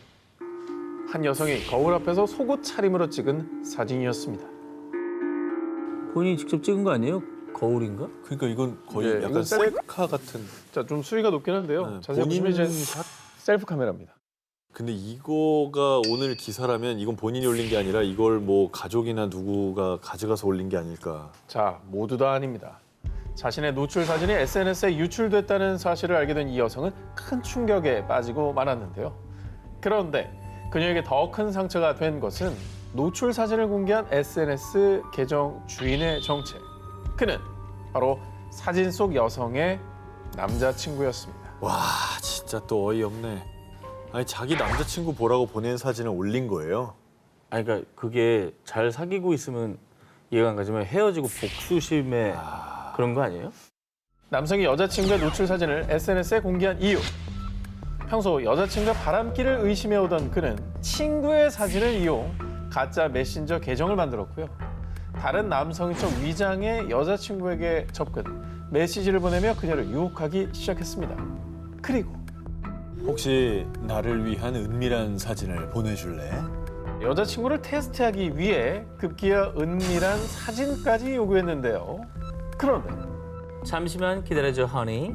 한 여성이 거울 앞에서 속옷 차림으로 찍은 사진이었습니다. 본인이 직접 찍은 거 아니에요? 거울인가? 그러니까 이건 거의 네, 약간 이건 셀카 셀카 같은. 자, 좀 수위가 높긴 한데요. 자세히 보시면 본인 이제 샷 셀프 카메라입니다. 근데 이거가 오늘 기사라면 이건 본인이 올린 게 아니라 이걸 뭐 가족이나 누구가 가져가서 올린 게 아닐까. 자, 모두 다 아닙니다. 자신의 노출 사진이 SNS에 유출됐다는 사실을 알게 된 이 여성은 큰 충격에 빠지고 말았는데요. 그런데 그녀에게 더 큰 상처가 된 것은 노출 사진을 공개한 SNS 계정 주인의 정체. 그는 바로 사진 속 여성의 남자친구였습니다. 와, 진짜 또 어이없네. 아니 자기 남자친구 보라고 보낸 사진을 올린 거예요. 아니 그러니까 그게 잘 사귀고 있으면 이해가 안 가지만 헤어지고 복수심에 그런 거 아니에요? 남성이 여자친구의 노출 사진을 SNS에 공개한 이유. 평소 여자친구의 바람기를 의심해오던 그는 친구의 사진을 이용 가짜 메신저 계정을 만들었고요. 다른 남성인 척 위장해 여자친구에게 접근, 메시지를 보내며 그녀를 유혹하기 시작했습니다. 그리고 혹시 나를 위한 은밀한 사진을 보내줄래? 여자친구를 테스트하기 위해 급기야 은밀한 사진까지 요구했는데요. 그런데 잠시만 기다려줘, 허니.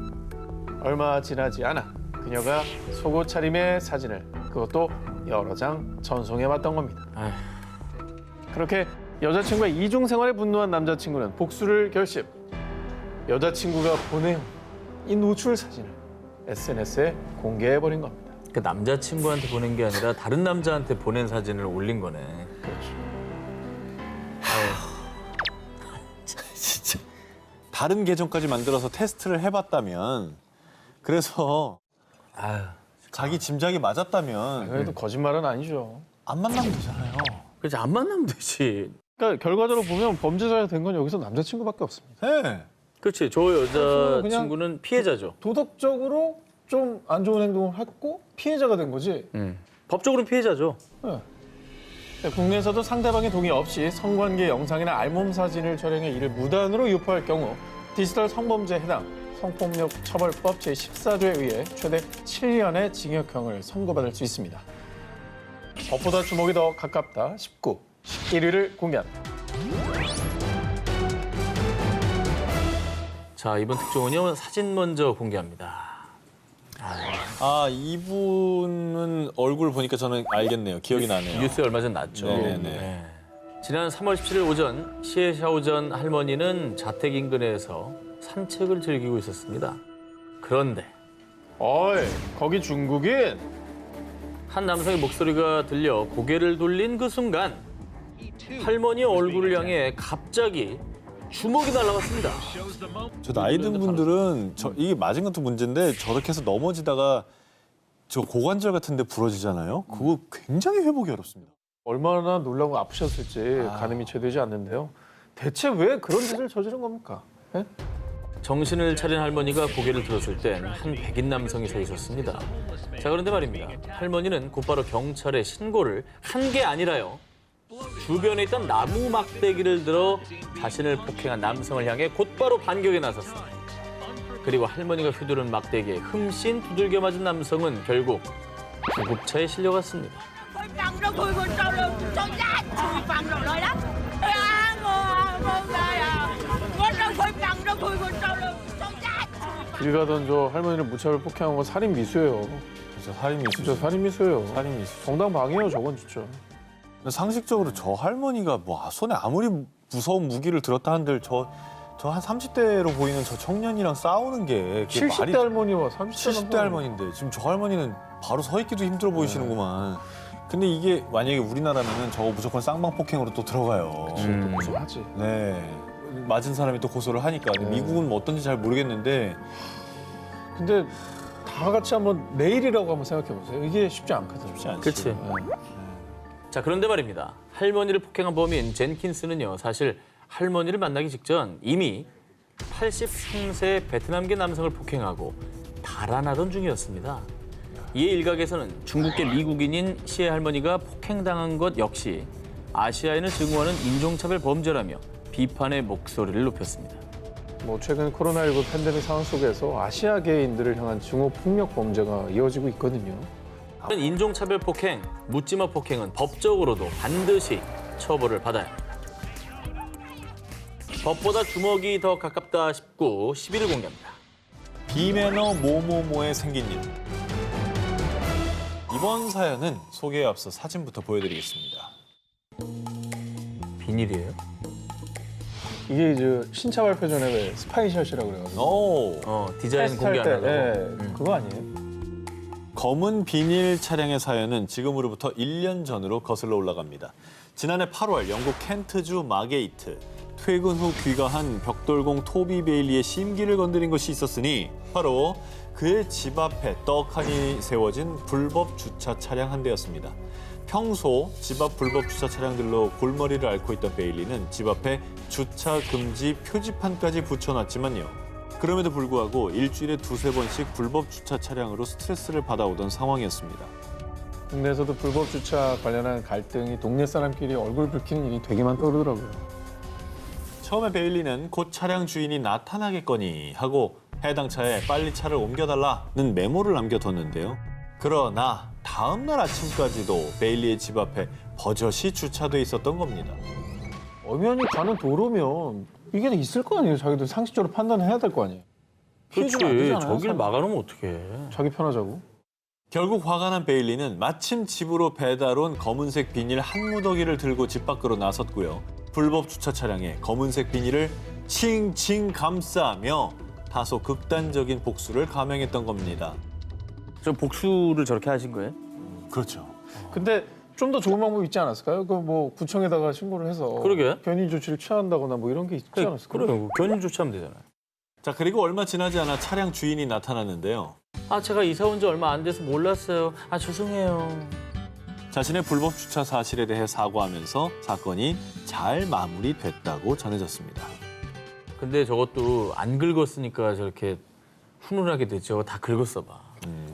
얼마 지나지 않아 그녀가 속옷 차림의 사진을 그것도 여러 장 전송해왔던 겁니다. 아휴. 그렇게 여자친구의 이중 생활에 분노한 남자친구는 복수를 결심. 여자친구가 보내온 이 노출 사진을 SNS에 공개해버린 겁니다. 그 남자친구한테 보낸 게 아니라 다른 남자한테 보낸 사진을 올린 거네. 그렇죠. 진짜 다른 계정까지 만들어서 테스트를 해봤다면, 그래서 아유. 자기 짐작이 맞았다면 그래도 거짓말은 아니죠. 안 만나면 되잖아요. 그렇지, 안 만나면 되지. 그러니까 결과적으로 보면 범죄자가 된 건 여기서 남자친구밖에 없습니다. 네. 그렇지, 저 여자친구는 피해자죠. 도덕적으로 좀 안 좋은 행동을 했고 피해자가 된 거지. 법적으로는 피해자죠. 네. 국내에서도 상대방의 동의 없이 성관계 영상이나 알몸 사진을 촬영해 이를 무단으로 유포할 경우 디지털 성범죄에 해당 성폭력 처벌법 제14조에 의해 최대 7년의 징역형을 선고받을 수 있습니다. 법보다 주먹이 더 가깝다 19, 11위를 공개합니다. 자, 이번 특종은요, 사진 먼저 공개합니다. 아, 이분은 얼굴 보니까 저는 알겠네요. 기억이 나네요. 뉴스에 얼마 전 났죠. 네네네. 네. 지난 3월 17일 오전 시에 샤오전 할머니는 자택 인근에서 산책을 즐기고 있었습니다. 그런데 어이, 거기 중국인? 한 남성의 목소리가 들려 고개를 돌린 그 순간 할머니의 얼굴을 향해 갑자기 주먹이 날아갔습니다. 저 나이 든 분들은 이게 맞은 것도 문제인데 저렇게 해서 넘어지다가 저 고관절 같은 데 부러지잖아요. 그거 굉장히 회복이 어렵습니다. 얼마나 놀라고 아프셨을지 가늠이 채되지 않는데요. 대체 왜 그런 짓을 저지른 겁니까? 예? 정신을 차린 할머니가 고개를 들었을 땐 한 백인 남성이 서 있었습니다. 자, 그런데 말입니다. 할머니는 곧바로 경찰에 신고를 한 게 아니라요. 주변에 있던 나무 막대기를 들어 자신을 폭행한 남성을 향해 곧바로 반격에 나섰습니다. 그리고 할머니가 휘두른 막대기에 흠씬 두들겨 맞은 남성은 결국 구급차에 실려갔습니다. Khối băng nó thui bên sau lưng, sao giá thui băng rồi lại đó. À, ngon ghê à. Khối băng nó thui bên sau lưng, sao giá thui. 길 가던 저 할머니를 무차별 폭행한 건 살인 미수예요. 진짜 살인 미수. 진짜 살인 미수예요. 살인 미수. 정당방위예요, 저건 진짜. 근데 상식적으로 저 할머니가 뭐 손에 아무리 무서운 무기를 들었다 한들 저 한 30대로 보이는 저 청년이랑 싸우는 게 그게 70대 말이 할머니와 30대 70대 할머니인데 지금 저 할머니는 바로 서 있기도 힘들어 보이시는구만. 근데 이게 만약에 우리나라면은 저거 무조건 쌍방 폭행으로 또 들어가요. 또 고소하지. 네. 맞은 사람이 또 고소를 하니까. 근데 미국은 뭐 어떤지 잘 모르겠는데 근데 다 같이 한번 내일이라고 한번 생각해 보세요. 이게 쉽지 않거든요. 쉽지 않지. 그치. 자, 그런데 말입니다. 할머니를 폭행한 범인 젠킨스는요, 사실 할머니를 만나기 직전 이미 83세 베트남계 남성을 폭행하고 달아나던 중이었습니다. 이에 일각에서는 중국계 미국인인 시의 할머니가 폭행당한 것 역시 아시아인을 증오하는 인종차별 범죄라며 비판의 목소리를 높였습니다. 뭐 최근 코로나19 팬데믹 상황 속에서 아시아계인들을 향한 증오 폭력 범죄가 이어지고 있거든요. 인종차별 폭행, 묻지마 폭행은 법적으로도 반드시 처벌을 받아야 합니다. 법보다 주먹이 더 가깝다 싶고 10위를 공개합니다. 비매너 모모모에 생긴 일. 이번 사연은 소개에 앞서 사진부터 보여드리겠습니다. 비닐이에요? 이게 이제 신차 발표 전에 왜 스파이샷이라고 그래가지고 오, 디자인 테스트할 공개 안 때, 하고. 예, 그거 아니에요? 검은 비닐 차량의 사연은 지금으로부터 1년 전으로 거슬러 올라갑니다. 지난해 8월 영국 켄트주 마게이트. 퇴근 후 귀가한 벽돌공 토비 베일리의 심기를 건드린 것이 있었으니 바로 그의 집 앞에 떡하니 세워진 불법 주차 차량 한 대였습니다. 평소 집 앞 불법 주차 차량들로 골머리를 앓고 있던 베일리는 집 앞에 주차 금지 표지판까지 붙여놨지만요. 그럼에도 불구하고 일주일에 두세 번씩 불법 주차 차량으로 스트레스를 받아오던 상황이었습니다. 국내에서도 불법 주차 관련한 갈등이 동네 사람끼리 얼굴 붉히는 일이 되게 많다고 그러더라고요. 처음에 베일리는 곧 차량 주인이 나타나겠거니 하고 해당 차에 빨리 차를 옮겨달라는 메모를 남겨뒀는데요. 그러나 다음 날 아침까지도 베일리의 집 앞에 버젓이 주차돼 있었던 겁니다. 엄연히 가는 도로면 이게 있을 거 아니에요. 자기들 상식적으로 판단해야 될 거 아니에요. 피해 주면 안 되잖아요. 저길 사람. 막아놓으면 어떡해. 자기 편하자고. 결국 화가 난 베일리는 마침 집으로 배달 온 검은색 비닐 한 무더기를 들고 집 밖으로 나섰고요. 불법 주차 차량에 검은색 비닐을 칭칭 감싸며 다소 극단적인 복수를 감행했던 겁니다. 저 복수를 저렇게 하신 거예요? 그렇죠. 근데 좀 더 좋은 방법이 있지 않았을까요? 그 뭐 구청에다가 신고를 해서 그러게. 견인 조치를 취한다거나 뭐 이런 게 있지 않았을까요? 그래요. 견인 조치하면 되잖아요. 자, 그리고 얼마 지나지 않아 차량 주인이 나타났는데요. 아, 제가 이사 온 지 얼마 안 돼서 몰랐어요. 아, 죄송해요. 자신의 불법 주차 사실에 대해 사과하면서 사건이 잘 마무리됐다고 전해졌습니다. 근데 저것도 안 긁었으니까 저렇게 훈훈하게 됐죠. 다 긁었어 봐.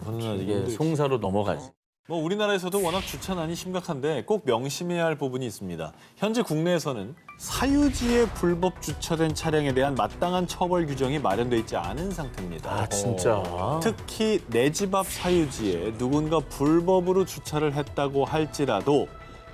훈훈하지. 이게 송사로 넘어가지. 뭐 우리나라에서도 워낙 주차난이 심각한데 꼭 명심해야 할 부분이 있습니다. 현재 국내에서는 사유지에 불법 주차된 차량에 대한 마땅한 처벌 규정이 마련돼 있지 않은 상태입니다. 아, 진짜. 특히 내 집 앞 사유지에 누군가 불법으로 주차를 했다고 할지라도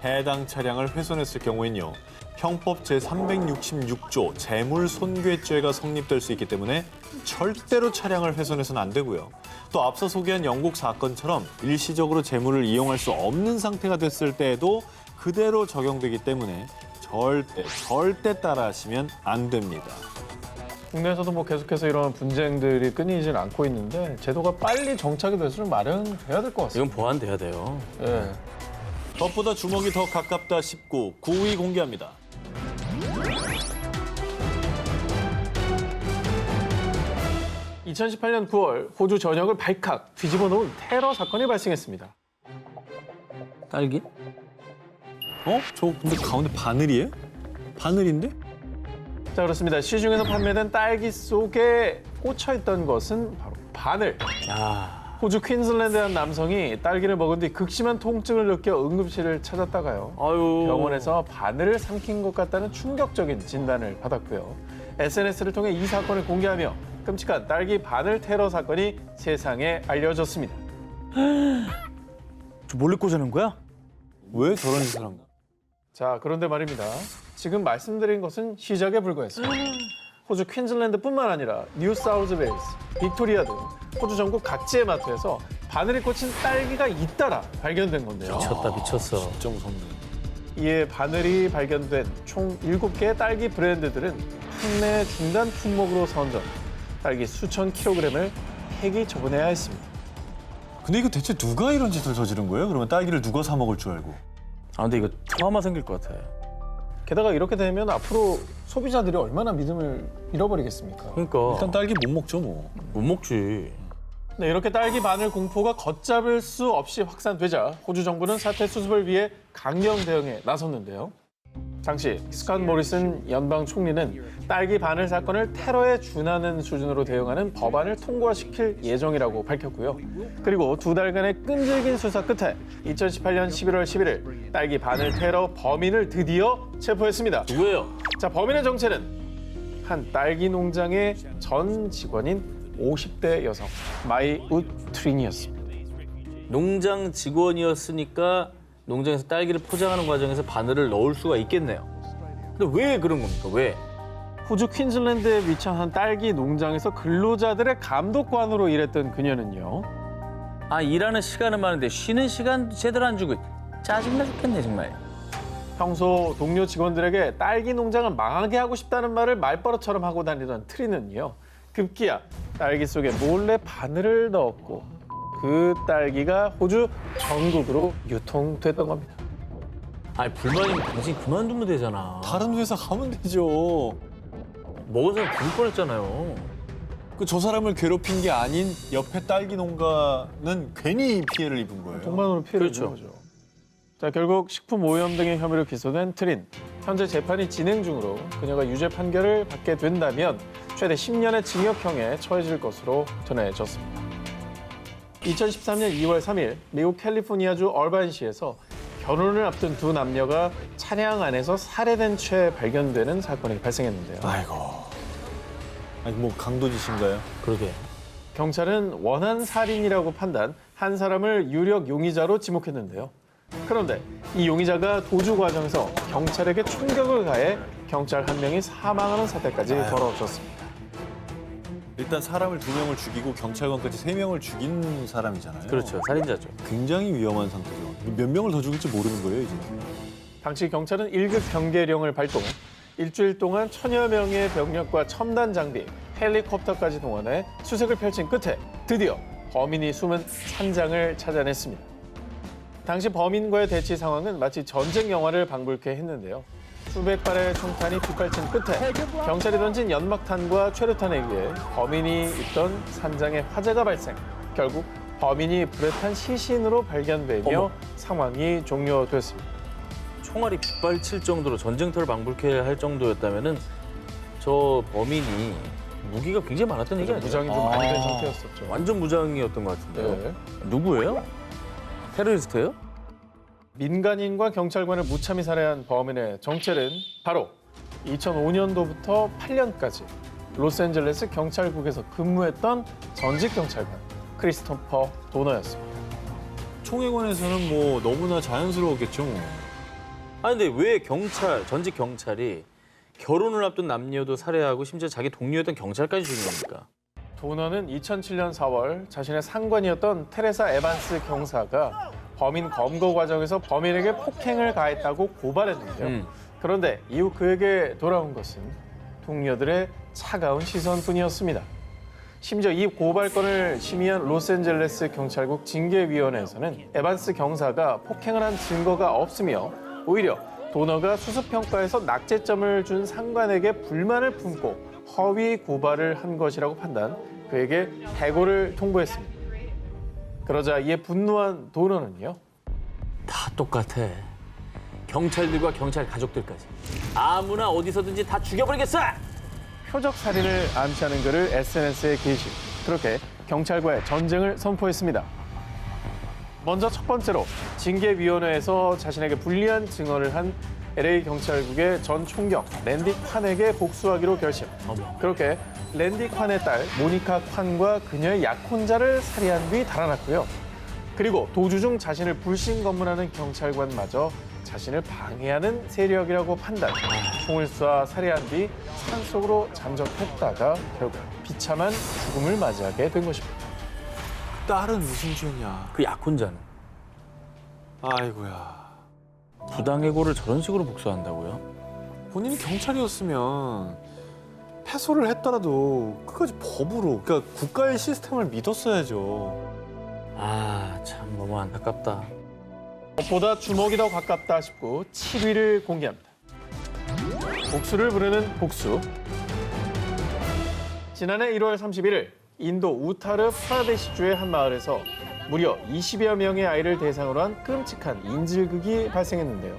해당 차량을 훼손했을 경우엔요. 형법 제366조 재물손괴죄가 성립될 수 있기 때문에 절대로 차량을 훼손해서는 안 되고요. 또 앞서 소개한 영국 사건처럼 일시적으로 재물을 이용할 수 없는 상태가 됐을 때에도 그대로 적용되기 때문에 절대 따라하시면 안 됩니다. 국내에서도 뭐 계속해서 이런 분쟁들이 끊이질 않고 있는데 제도가 빨리 정착이 될수록 마련돼야 될 것 같습니다. 이건 보완돼야 돼요. 예. 덕보다 주먹이 더 가깝다 19, 9위 공개합니다. (2018년 9월) 호주 전역을 발칵 뒤집어 놓은 테러 사건이 발생했습니다. 딸기? 저 근데 가운데 바늘이에요? 바늘인데? 자, 그렇습니다. 시중에서 판매된 딸기 속에 꽂혀있던 것은 바로 바늘. 야, 호주 퀸즐랜드의 한 남성이 딸기를 먹은 뒤 극심한 통증을 느껴 응급실을 찾았다가요. 아유. 병원에서 바늘을 삼킨 것 같다는 충격적인 진단을 받았고요. SNS를 통해 이 사건을 공개하며 끔찍한 딸기 바늘 테러 사건이 세상에 알려졌습니다. 저 몰래 꽂아놓은 거야? 왜 저런 짓을 한 거야? 자, 그런데 말입니다. 지금 말씀드린 것은 시작에 불과했습니다. 호주 퀸즐랜드뿐만 아니라 뉴사우스웨일스, 빅토리아 등 호주 전국 각지의 마트에서 바늘이 꽂힌 딸기가 잇따라 발견된 건데요. 미쳤다, 미쳤어. 진짜 무섭네. 이에 바늘이 발견된 총 7개의 딸기 브랜드들은 판매 중단 품목으로 선정, 딸기 수천 킬로그램을 폐기 처분해야 했습니다. 근데 이거 대체 누가 이런 짓을 저지른 거예요? 그러면 딸기를 누가 사 먹을 줄 알고? 아, 근데 이거 트라우마 생길 것 같아. 게다가 이렇게 되면 앞으로 소비자들이 얼마나 믿음을 잃어버리겠습니까? 그러니까. 일단 딸기 못 먹죠 뭐. 못 먹지. 네, 이렇게 딸기 바늘 공포가 걷잡을 수 없이 확산되자 호주 정부는 사태 수습을 위해 강경 대응에 나섰는데요. 당시 스캇 모리슨 연방 총리는 딸기 바늘 사건을 테러에 준하는 수준으로 대응하는 법안을 통과시킬 예정이라고 밝혔고요. 그리고 2달간의 끈질긴 수사 끝에 2018년 11월 11일 딸기 바늘 테러 범인을 드디어 체포했습니다. 누구예요? 자, 범인의 정체는 한 딸기 농장의 전 직원인 50대 여성 마이 우트린이었습니다. 농장 직원이었으니까 농장에서 딸기를 포장하는 과정에서 바늘을 넣을 수가 있겠네요. 근데 왜 그런 겁니까? 왜? 호주 퀸즐랜드에 위치한 한 딸기 농장에서 근로자들의 감독관으로 일했던 그녀는요. 아, 일하는 시간은 많은데 쉬는 시간도 제대로 안 주고 짜증나 죽겠네 정말. 평소 동료 직원들에게 딸기 농장을 망하게 하고 싶다는 말을 말버릇처럼 하고 다니던 트리는요. 급기야 딸기 속에 몰래 바늘을 넣었고 그 딸기가 호주 전국으로 유통됐던 겁니다. 아니 불만이면 당신 그만두면 되잖아. 다른 회사 가면 되죠. 먹은 사람 죽을 뻔했잖아요. 그 저 사람을 괴롭힌 게 아닌 옆에 딸기 농가는 괜히 피해를 입은 거예요. 동반으로 피해를 그렇죠. 입은 거죠. 자, 결국 식품 오염 등의 혐의로 기소된 트린. 현재 재판이 진행 중으로 그녀가 유죄 판결을 받게 된다면 최대 10년의 징역형에 처해질 것으로 전해졌습니다. 2013년 2월 3일 미국 캘리포니아주 얼반시에서 결혼을 앞둔 두 남녀가 차량 안에서 살해된 채 발견되는 사건이 발생했는데요. 아이고. 아니 뭐 강도짓인가요? 그러게. 경찰은 원한 살인이라고 판단, 한 사람을 유력 용의자로 지목했는데요. 그런데 이 용의자가 도주 과정에서 경찰에게 총격을 가해 경찰 한 명이 사망하는 사태까지 벌어졌습니다. 일단 사람을 2명을 죽이고 경찰관까지 3명을 죽인 사람이잖아요. 그렇죠. 살인자죠. 굉장히 위험한 상태죠. 몇 명을 더 죽일지 모르는 거예요, 이제. 당시 경찰은 1급 경계령을 발동, 일주일 동안 1000여 명의 병력과 첨단 장비, 헬리콥터까지 동원해 수색을 펼친 끝에 드디어 범인이 숨은 산장을 찾아냈습니다. 당시 범인과의 대치 상황은 마치 전쟁 영화를 방불케 했는데요. 수백 발의 총탄이 빗발친 끝에 경찰이 던진 연막탄과 최루탄에 의해 범인이 있던 산장에 화재가 발생. 결국 범인이 불에 탄 시신으로 발견되며 어머. 상황이 종료됐습니다. 총알이 빗발칠 정도로 전쟁터를 방불케 할 정도였다면은 저 범인이 무기가 굉장히 많았던 얘기 아니에요? 무장이 좀 많이 된 상태였었죠. 완전 무장이었던 것 같은데요. 네. 누구예요? 테러리스트예요? 민간인과 경찰관을 무참히 살해한 범인의 정체는 바로 2005년도부터 8년까지 로스앤젤레스 경찰국에서 근무했던 전직 경찰관 크리스토퍼 도너였습니다. 총회관에서는 뭐 너무나 자연스러웠겠죠. 뭐. 아니 근데 왜 전직 경찰이 결혼을 앞둔 남녀도 살해하고 심지어 자기 동료였던 경찰까지 죽인 겁니까? 도너는 2007년 4월 자신의 상관이었던 테레사 에반스 경사가 범인 검거 과정에서 범인에게 폭행을 가했다고 고발했는데요. 그런데 이후 그에게 돌아온 것은 동료들의 차가운 시선뿐이었습니다. 심지어 이 고발건을 심의한 로스앤젤레스 경찰국 징계위원회에서는 에반스 경사가 폭행을 한 증거가 없으며 오히려 도너가 수습평가에서 낙제점을 준 상관에게 불만을 품고 허위 고발을 한 것이라고 판단, 그에게 해고를 통보했습니다. 그러자 이에 분노한 도너는요. 다 똑같아. 경찰들과 경찰 가족들까지. 아무나 어디서든지 다 죽여버리겠어! 표적 살인을 암시하는 글을 SNS에 게시. 그렇게 경찰과의 전쟁을 선포했습니다. 먼저 첫 번째로 징계위원회에서 자신에게 불리한 증언을 한 LA 경찰국의 전 총경 랜디 콴에게 복수하기로 결심. 그렇게 랜디 콴의 딸 모니카 콴과 그녀의 약혼자를 살해한 뒤 달아났고요. 그리고 도주 중 자신을 불신 검문하는 경찰관마저 자신을 방해하는 세력이라고 판단. 총을 쏴 살해한 뒤 산속으로 잠적했다가 결국 비참한 죽음을 맞이하게 된 것입니다. 딸은 무슨 죄냐. 그 약혼자는 아이고야. 부당해고를 저런 식으로 복수한다고요? 본인이 경찰이었으면 패소를 했더라도 끝까지 법으로, 그러니까 국가의 시스템을 믿었어야죠. 아, 참 너무 안타깝다. 보다 주먹이 더 가깝다 싶고 7위를 공개합니다. 복수를 부르는 복수. 지난해 1월 31일 인도 우타르 프라데시주의 한 마을에서 무려 20여 명의 아이를 대상으로 한 끔찍한 인질극이 발생했는데요.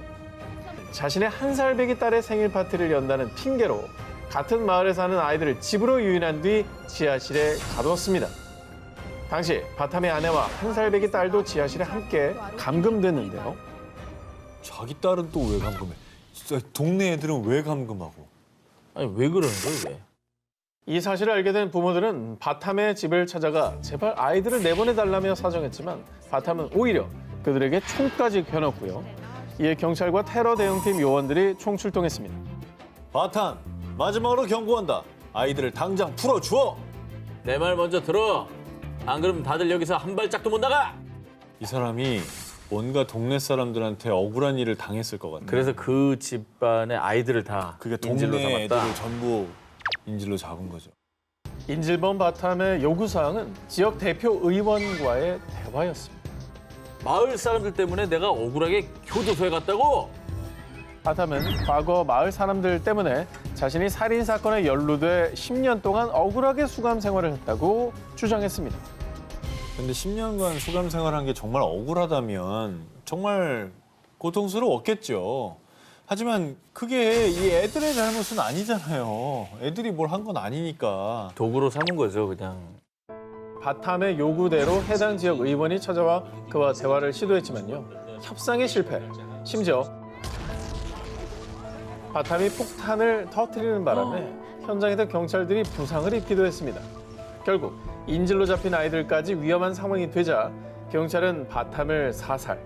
자신의 1살배기 딸의 생일 파티를 연다는 핑계로 같은 마을에 사는 아이들을 집으로 유인한 뒤 지하실에 가두었습니다. 당시 바탐의 아내와 1살배기 딸도 지하실에 함께 감금됐는데요. 자기 딸은 또 왜 감금해? 진짜 동네 애들은 왜 감금하고? 아니 왜 그러는 거예요, 왜? 이 사실을 알게 된 부모들은 바탐의 집을 찾아가 제발 아이들을 내보내달라며 사정했지만 바탐은 오히려 그들에게 총까지 겨눴고요. 이에 경찰과 테러 대응팀 요원들이 총출동했습니다. 바탄, 마지막으로 경고한다. 아이들을 당장 풀어주어! 내 말 먼저 들어. 안 그러면 다들 여기서 한 발짝도 못 나가. 이 사람이 뭔가 동네 사람들한테 억울한 일을 당했을 것 같네. 그래서 그 집안의 아이들을 다 그게 인질로 동네 삼았다. 애들을 전부 인질로 잡은 거죠. 인질범 바탐의 요구사항은 지역 대표 의원과의 대화였습니다. 마을 사람들 때문에 내가 억울하게 교도소에 갔다고? 바탐은 과거 마을 사람들 때문에 자신이 살인 사건에 연루돼 10년 동안 억울하게 수감 생활을 했다고 주장했습니다. 근데 10년간 수감 생활한 게 정말 억울하다면 정말 고통스러웠겠죠. 하지만 그게 이 애들의 잘못은 아니잖아요. 애들이 뭘 한 건 아니니까. 도구로 삼은 거죠, 그냥. 바탐의 요구대로 해당 지역 의원이 찾아와 그와 대화를 시도했지만요. 협상에 실패. 심지어 바탐이 폭탄을 터뜨리는 바람에 현장에서 경찰들이 부상을 입기도 했습니다. 결국 인질로 잡힌 아이들까지 위험한 상황이 되자 경찰은 바탐을 사살.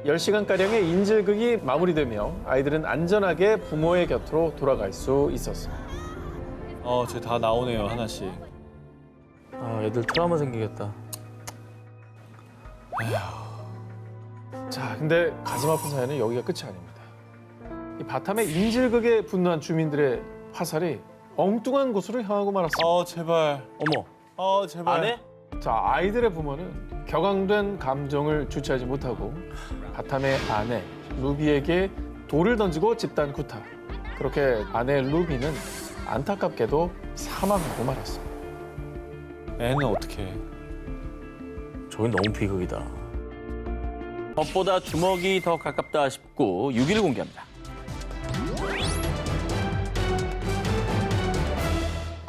10시간가량의 인질극이 마무리되며 아이들은 안전하게 부모의 곁으로 돌아갈 수 있었습니다. 쟤 다 나오네요, 하나씩. 아, 애들 트라우마 생기겠다. 자, 근데 가슴 아픈 사연은 여기가 끝이 아닙니다. 이 바탐의 인질극에 분노한 주민들의 화살이 엉뚱한 곳으로 향하고 말았습니다. 제발. 어머, 제발. 안 해? 자, 아이들의 부모는 격앙된 감정을 주체하지 못하고 바탐의 아내 루비에게 돌을 던지고 집단 구타. 그렇게 아내 루비는 안타깝게도 사망하고 말았습니다. 애는 어떻게 해? 저긴 너무 비극이다. 법보다 주먹이 더 가깝다 싶고 6일 공개합니다.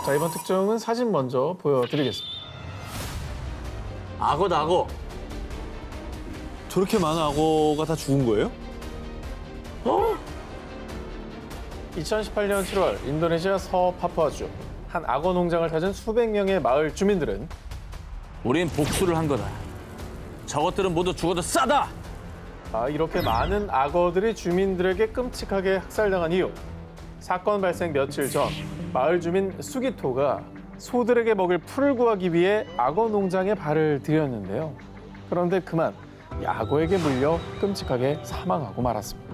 자, 이번 특종은 사진 먼저 보여드리겠습니다. 악어다, 악어. 저렇게 많은 악어가 다 죽은 거예요? 2018년 7월 인도네시아 서파푸아주 한 악어 농장을 찾은 수백 명의 마을 주민들은 우린 복수를 한 거다. 저것들은 모두 죽어도 싸다. 이렇게 많은 악어들이 주민들에게 끔찍하게 학살당한 이유. 사건 발생 며칠 전 마을 주민 수기토가 소들에게 먹을 풀을 구하기 위해 악어 농장에 발을 들였는데요. 그런데 그만 이 악어에게 물려 끔찍하게 사망하고 말았습니다.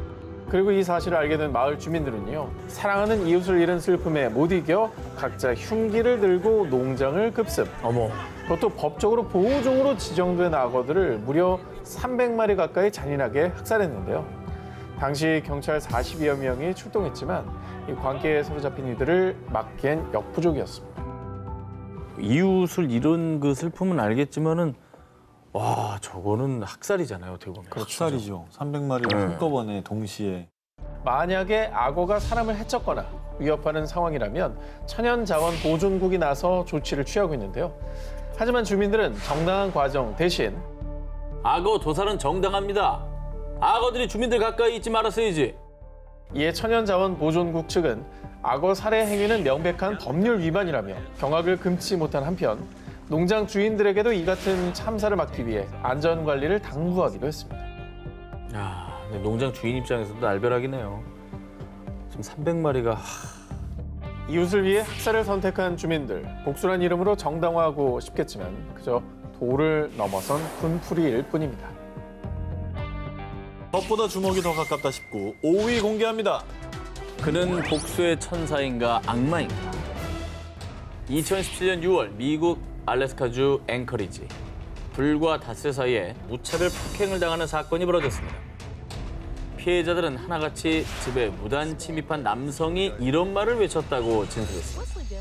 그리고 이 사실을 알게 된 마을 주민들은요. 사랑하는 이웃을 잃은 슬픔에 못 이겨 각자 흉기를 들고 농장을 급습. 어머. 그것도 법적으로 보호종으로 지정된 악어들을 무려 300마리 가까이 잔인하게 학살했는데요. 당시 경찰 40여 명이 출동했지만 이 관계에 사로잡힌 이들을 막기엔 역부족이었습니다. 이웃을 잃은 그 슬픔은 알겠지만은 와, 저거는 학살이잖아요, 어떻게 보면. 학살이죠. 300마리를 한꺼번에 동시에. 만약에 악어가 사람을 해쳤거나 위협하는 상황이라면 천연자원보존국이 나서 조치를 취하고 있는데요. 하지만 주민들은 정당한 과정 대신 악어 도살은 정당합니다. 악어들이 주민들 가까이 있지 말았어야지. 이에 천연자원보존국 측은 악어 살해 행위는 명백한 법률 위반이라며 경악을 금치 못한 한편 농장 주인들에게도 이 같은 참사를 막기 위해 안전관리를 당부하기도 했습니다. 야, 근데 농장 주인 입장에서도 날벼락이네요. 지금 300마리가 이웃을 위해 학살을 선택한 주민들, 복수란 이름으로 정당화하고 싶겠지만 그저 도를 넘어선 분풀이일 뿐입니다. 법보다 주먹이 더 가깝다 싶고 5위 공개합니다. 그는 복수의 천사인가 악마인가? 2017년 6월 미국 알래스카주 앵커리지. 불과 닷새 사이에 무차별 폭행을 당하는 사건이 벌어졌습니다. 피해자들은 하나같이 집에 무단 침입한 남성이 이런 말을 외쳤다고 진술했습니다.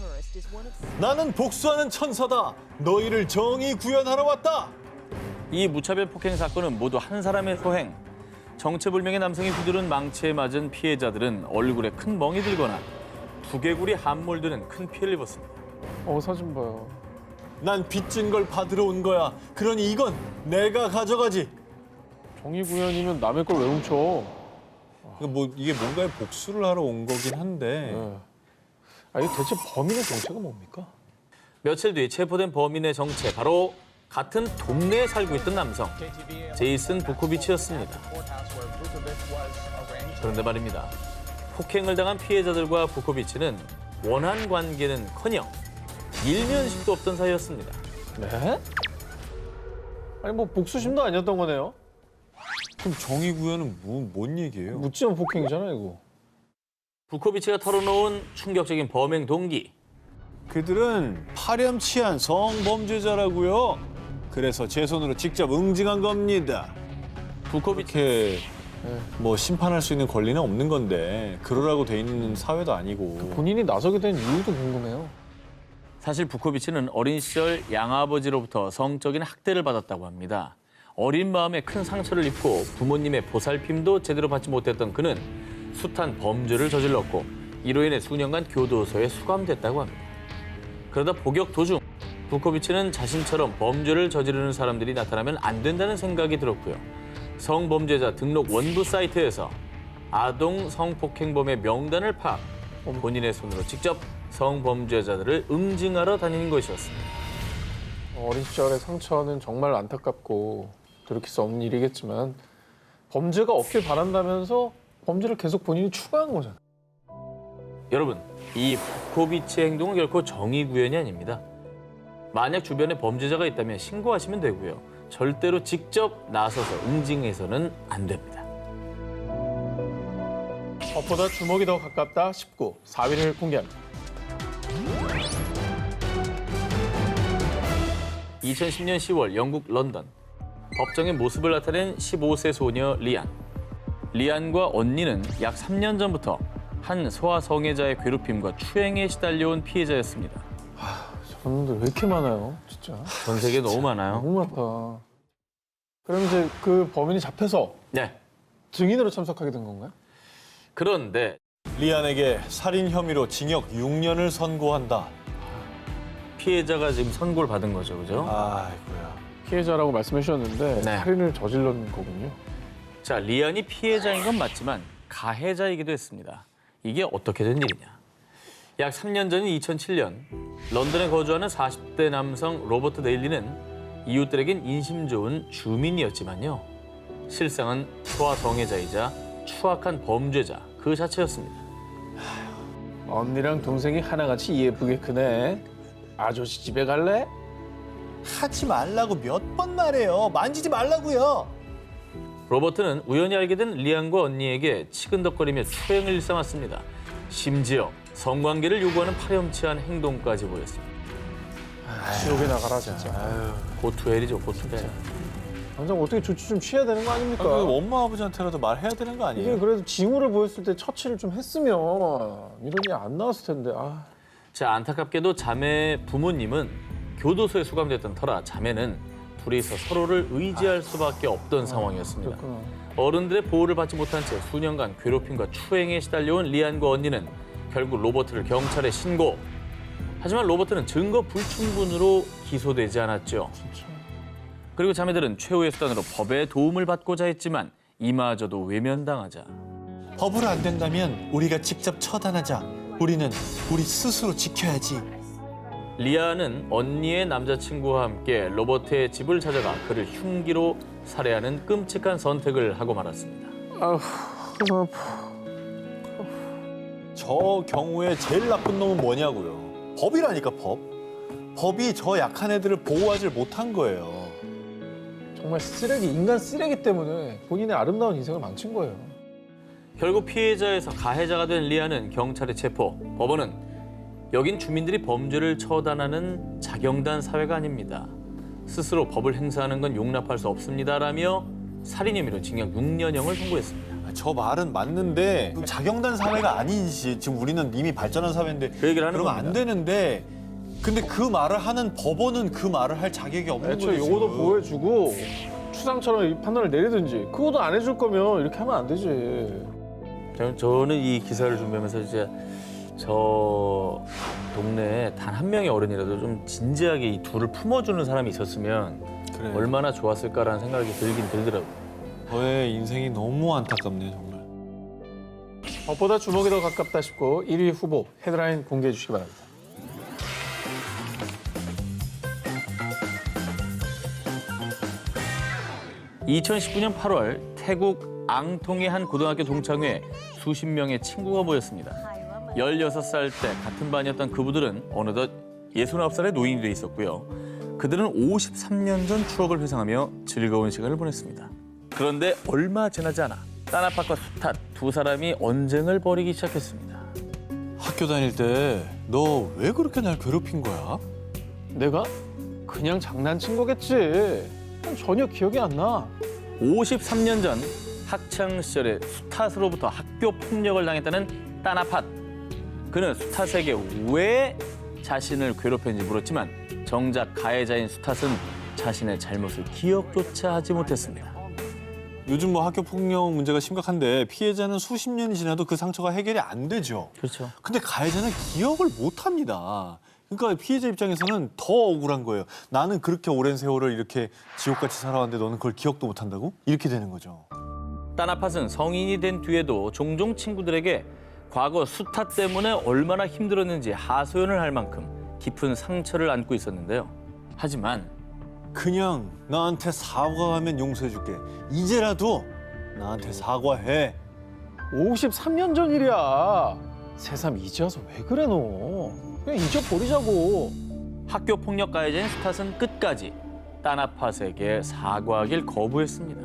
나는 복수하는 천사다. 너희를 정의 구현하러 왔다. 이 무차별 폭행 사건은 모두 한 사람의 소행. 정체불명의 남성이 휘두른 망치에 맞은 피해자들은 얼굴에 큰 멍이 들거나 두개골이 함몰되는 큰 피해를 입었습니다. 사진 봐요. 난 빚진 걸 받으러 온 거야. 그러니 이건 내가 가져가지. 정의구현이면 남의 걸 왜 훔쳐? 이게 뭔가의 복수를 하러 온 거긴 한데. 이게 대체 범인의 정체가 뭡니까? 며칠 뒤 체포된 범인의 정체, 바로 같은 동네에 살고 있던 남성, 제이슨 부코비치였습니다. 그런데 말입니다. 폭행을 당한 피해자들과 부코비치는 원한 관계는커녕 일면식도 없던 사이였습니다. 네? 아니 뭐 복수심도 아니었던 거네요. 그럼 정의 구현은 뭔 얘기예요? 묻지마 폭행이잖아 이거. 부코비치가 털어놓은 충격적인 범행 동기. 그들은 파렴치한 성범죄자라고요. 그래서 제 손으로 직접 응징한 겁니다. 부코비치 이렇게 뭐 심판할 수 있는 권리는 없는 건데 그러라고 돼 있는 사회도 아니고. 본인이 나서게 된 이유도 궁금해요. 사실 부코비치는 어린 시절 양아버지로부터 성적인 학대를 받았다고 합니다. 어린 마음에 큰 상처를 입고 부모님의 보살핌도 제대로 받지 못했던 그는 숱한 범죄를 저질렀고 이로 인해 수년간 교도소에 수감됐다고 합니다. 그러다 복역 도중 부코비치는 자신처럼 범죄를 저지르는 사람들이 나타나면 안 된다는 생각이 들었고요. 성범죄자 등록 원부 사이트에서 아동 성폭행범의 명단을 파악, 본인의 손으로 직접 성범죄자들을 응징하러 다니는 것이었습니다. 어린 시절의 상처는 정말 안타깝고 돌이킬 수 없는 일이겠지만 범죄가 없길 바란다면서 범죄를 계속 본인이 추가한 거잖아요. 여러분, 이 부코비치의 행동은 결코 정의 구현이 아닙니다. 만약 주변에 범죄자가 있다면 신고하시면 되고요. 절대로 직접 나서서 응징해서는 안 됩니다. 법보다 주먹이 더 가깝다 19, 4위를 공개합니다. 2010년 10월 영국 런던. 법정의 모습을 나타낸 15세 소녀 리안. 리안과 언니는 약 3년 전부터 한 소아성애자의 괴롭힘과 추행에 시달려온 피해자였습니다. 저분들 왜 이렇게 많아요, 진짜. 전 세계 너무 많아요. 너무 많다. 그럼 이제 그 범인이 잡혀서 네. 증인으로 참석하게 된 건가요? 그런데 리안에게 살인 혐의로 징역 6년을 선고한다. 피해자가 지금 선고를 받은 거죠, 그죠? 아이고야. 피해자라고 말씀해 주셨는데 네. 살인을 저질렀는 거군요. 자, 리안이 피해자인 건 맞지만 가해자이기도 했습니다. 이게 어떻게 된 일이냐? 약 3년 전인 2007년 런던에 거주하는 40대 남성 로버트 데일리는 이웃들에겐 인심 좋은 주민이었지만요. 실상은 소아성애자이자 추악한 범죄자 그 자체였습니다. 언니랑 동생이 하나같이 예쁘게 크네. 아저씨 집에 갈래? 하지 말라고 몇 번 말해요. 만지지 말라고요. 로버트는 우연히 알게 된 리안과 언니에게 치근덕거리며 추행을 일삼았습니다. 심지어 성관계를 요구하는 파렴치한 행동까지 보였습니다. 지옥에 나가라 진짜. 고투헬이죠, 고투헬. 당장 어떻게 조치 좀 취해야 되는 거 아닙니까? 그 엄마 아버지한테라도 말해야 되는 거 아니에요? 이게 그래도 징후를 보였을 때 처치를 좀 했으면 이런 일이 안 나왔을 텐데. 아. 자, 안타깝게도 자매 부모님은 교도소에 수감됐던 터라 자매는 둘이서 서로를 의지할 수밖에 없던 상황이었습니다. 그렇구나. 어른들의 보호를 받지 못한 채 수년간 괴롭힘과 추행에 시달려온 리안과 언니는 결국 로버트를 경찰에 신고. 하지만 로버트는 증거 불충분으로 기소되지 않았죠. 그리고 자매들은 최후의 수단으로 법의 도움을 받고자 했지만 이마저도 외면당하자 법으로 안 된다면 우리가 직접 처단하자. 우리는 우리 스스로 지켜야지. 리아는 언니의 남자친구와 함께 로버트의 집을 찾아가 그를 흉기로 살해하는 끔찍한 선택을 하고 말았습니다. 아휴, 너무 아파. 저 경우에 제일 나쁜 놈은 뭐냐고요. 법이라니까 법. 법이 저 약한 애들을 보호하지 못한 거예요. 정말 쓰레기, 인간 쓰레기 때문에 본인의 아름다운 인생을 망친 거예요. 결국 피해자에서 가해자가 된 리아는 경찰에 체포. 법원은 여긴 주민들이 범죄를 처단하는 자경단 사회가 아닙니다. 스스로 법을 행사하는 건 용납할 수 없습니다라며 살인 혐의로 징역 6년형을 선고했습니다. 저 말은 맞는데 자경단 사회가 아니지. 지금 우리는 이미 발전한 사회인데 그 얘기를 하는 그러면 겁니다. 안 되는데 근데 그 말을 하는 법원은 그 말을 할 자격이 없는 거죠. 애초에 요거도 지금. 보호해주고 추상처럼 이 판단을 내리든지 그거도 안 해줄 거면 이렇게 하면 안 되지. 저는 이 기사를 준비하면서 진짜 저 동네에 단 한 명의 어른이라도 좀 진지하게 이 둘을 품어주는 사람이 있었으면 그래. 얼마나 좋았을까라는 생각이 들긴 들더라고요. 저의 인생이 너무 안타깝네요, 정말. 법보다 주먹이 더 가깝다 싶고 1위 후보 헤드라인 공개해 주시기 바랍니다. (2019년 8월) 태국 앙통의 한 고등학교 동창회에 수십 명의 친구가 모였습니다. 16살 때 같은 반이었던 그부들은 어느덧 69살의 노인이 돼 있었고요. 그들은 53년 전 추억을 회상하며 즐거운 시간을 보냈습니다. 그런데 얼마 지나지 않아 따나팟과 수탓 두 사람이 언쟁을 벌이기 시작했습니다. 학교 다닐 때 너 왜 그렇게 날 괴롭힌 거야? 내가 그냥 장난친 거겠지. 전혀 기억이 안 나. 53년 전 학창 시절에 수탓으로부터 학교 폭력을 당했다는 따나팟. 그는 수탓에게 왜 자신을 괴롭혔는지 물었지만 정작 가해자인 수탓은 자신의 잘못을 기억조차 하지 못했습니다. 요즘 뭐 학교 폭력 문제가 심각한데 피해자는 수십 년이 지나도 그 상처가 해결이 안 되죠. 그렇죠. 근데 가해자는 기억을 못 합니다. 그러니까 피해자 입장에서는 더 억울한 거예요. 나는 그렇게 오랜 세월을 이렇게 지옥같이 살아왔는데 너는 그걸 기억도 못 한다고? 이렇게 되는 거죠. 따나팟은 성인이 된 뒤에도 종종 친구들에게 과거 수탓 때문에 얼마나 힘들었는지 하소연을 할 만큼 깊은 상처를 안고 있었는데요. 하지만 그냥 나한테 사과하면 용서해줄게. 이제라도 나한테 사과해. 53년 전 일이야. 새삼 이제 와서 왜 그래 너. 그냥 잊어버리자고. 학교 폭력 가해자인 수탓은 끝까지 따나팟에게 사과하길 거부했습니다.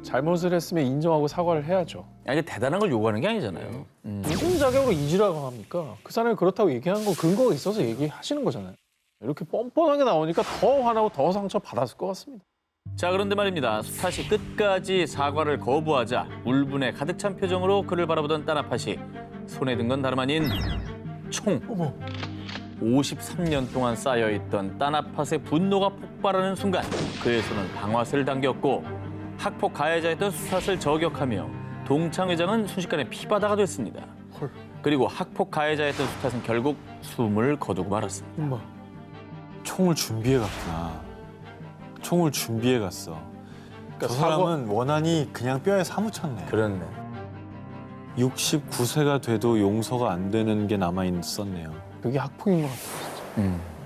잘못을 했으면 인정하고 사과를 해야죠. 이게 대단한 걸 요구하는 게 아니잖아요. 무슨 자격으로 잊으라고 합니까? 그 사람이 그렇다고 얘기한 건 근거가 있어서 얘기하시는 거잖아요. 이렇게 뻔뻔하게 나오니까 더 화나고 더 상처 받았을 것 같습니다. 자, 그런데 말입니다. 수탓이 끝까지 사과를 거부하자 울분에 가득 찬 표정으로 그를 바라보던 따나팟이 손에 든 건 다름 아닌 총. 53년 동안 쌓여있던 따나팟의 분노가 폭발하는 순간 그의 손은 방아쇠를 당겼고 학폭 가해자였던 수탓을 저격하며 동창 회장은 순식간에 피바다가 됐습니다. 그리고 학폭 가해자였던 수탓은 결국 숨을 거두고 말았습니다. 총을 준비해 갔구나. 총을 준비해 갔어. 저 사람은 원한이 그냥 뼈에 사무쳤네. 그렇네. 69세가 돼도 용서가 안 되는 게 남아 있었네요. 그게 학폭인 것 같아요.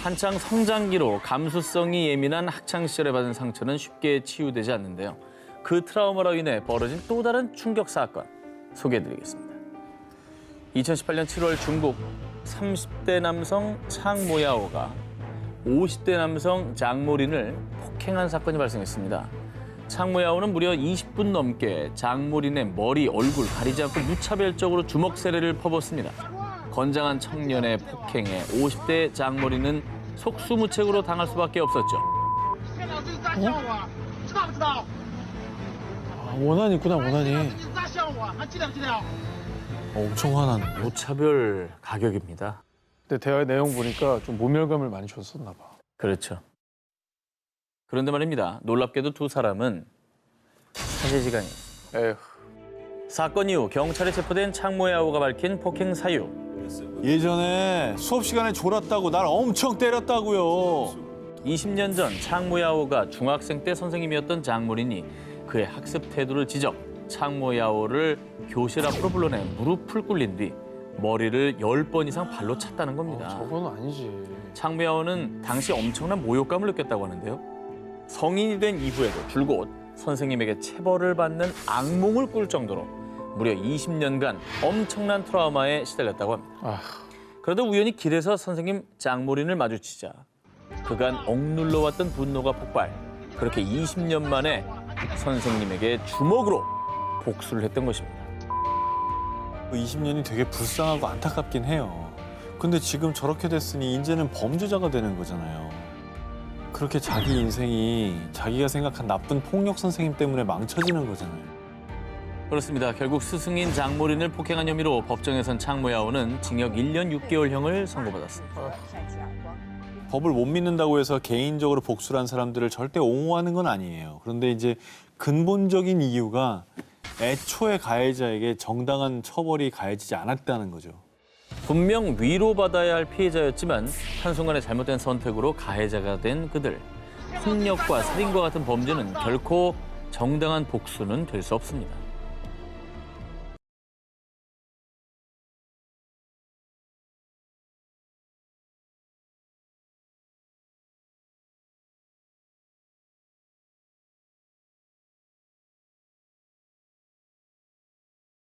한창 성장기로 감수성이 예민한 학창 시절에 받은 상처는 쉽게 치유되지 않는데요. 그 트라우마로 인해 벌어진 또 다른 충격 사건 소개해드리겠습니다. 2018년 7월 중국 30대 남성 창 모야오가 50대 남성 장모린을 폭행한 사건이 발생했습니다. 창 모야오는 무려 20분 넘게 장모린의 머리, 얼굴 가리지 않고 무차별적으로 주먹 세례를 퍼붓습니다. 건장한 청년의 폭행에 50대 장모린은 속수무책으로 당할 수밖에 없었죠. 아, 원한이 있구나, 원한이. 엄청 화났네. 무차별 가격입니다. 근데 대화의 내용 보니까 좀 모멸감을 많이 줬었나 봐. 그렇죠. 그런데 말입니다. 놀랍게도 두 사람은 사제지간이. 에휴. 사건 이후 경찰에 체포된 창모야오가 밝힌 폭행 사유. 예전에 수업 시간에 졸았다고 날 엄청 때렸다고요. 20년 전 창모야오가 중학생 때 선생님이었던 장모린이 그의 학습 태도를 지적, 창모야오를 교실 앞으로 불러내 무릎을 꿇린 뒤 머리를 10번 이상 발로 찼다는 겁니다. 저건 아니지. 창모야오는 당시 엄청난 모욕감을 느꼈다고 하는데요. 성인이 된 이후에도 줄곧 선생님에게 체벌을 받는 악몽을 꿀 정도로 무려 20년간 엄청난 트라우마에 시달렸다고 합니다. 아, 그러다 우연히 길에서 선생님 장모린을 마주치자 그간 억눌러왔던 분노가 폭발. 그렇게 20년 만에 선생님에게 주먹으로 복수를 했던 것입니다. 20년이 되게 불쌍하고 안타깝긴 해요. 근데 지금 저렇게 됐으니 이제는 범죄자가 되는 거잖아요. 그렇게 자기 인생이 자기가 생각한 나쁜 폭력 선생님 때문에 망쳐지는 거잖아요. 그렇습니다. 결국 스승인 장모린을 폭행한 혐의로 법정에선 창모야오는 징역 1년 6개월형을 선고받았습니다. 법을 못 믿는다고 해서 개인적으로 복수를 한 사람들을 절대 옹호하는 건 아니에요. 그런데 이제 근본적인 이유가 애초에 가해자에게 정당한 처벌이 가해지지 않았다는 거죠. 분명 위로받아야 할 피해자였지만 한순간의 잘못된 선택으로 가해자가 된 그들. 폭력과 살인과 같은 범죄는 결코 정당한 복수는 될 수 없습니다.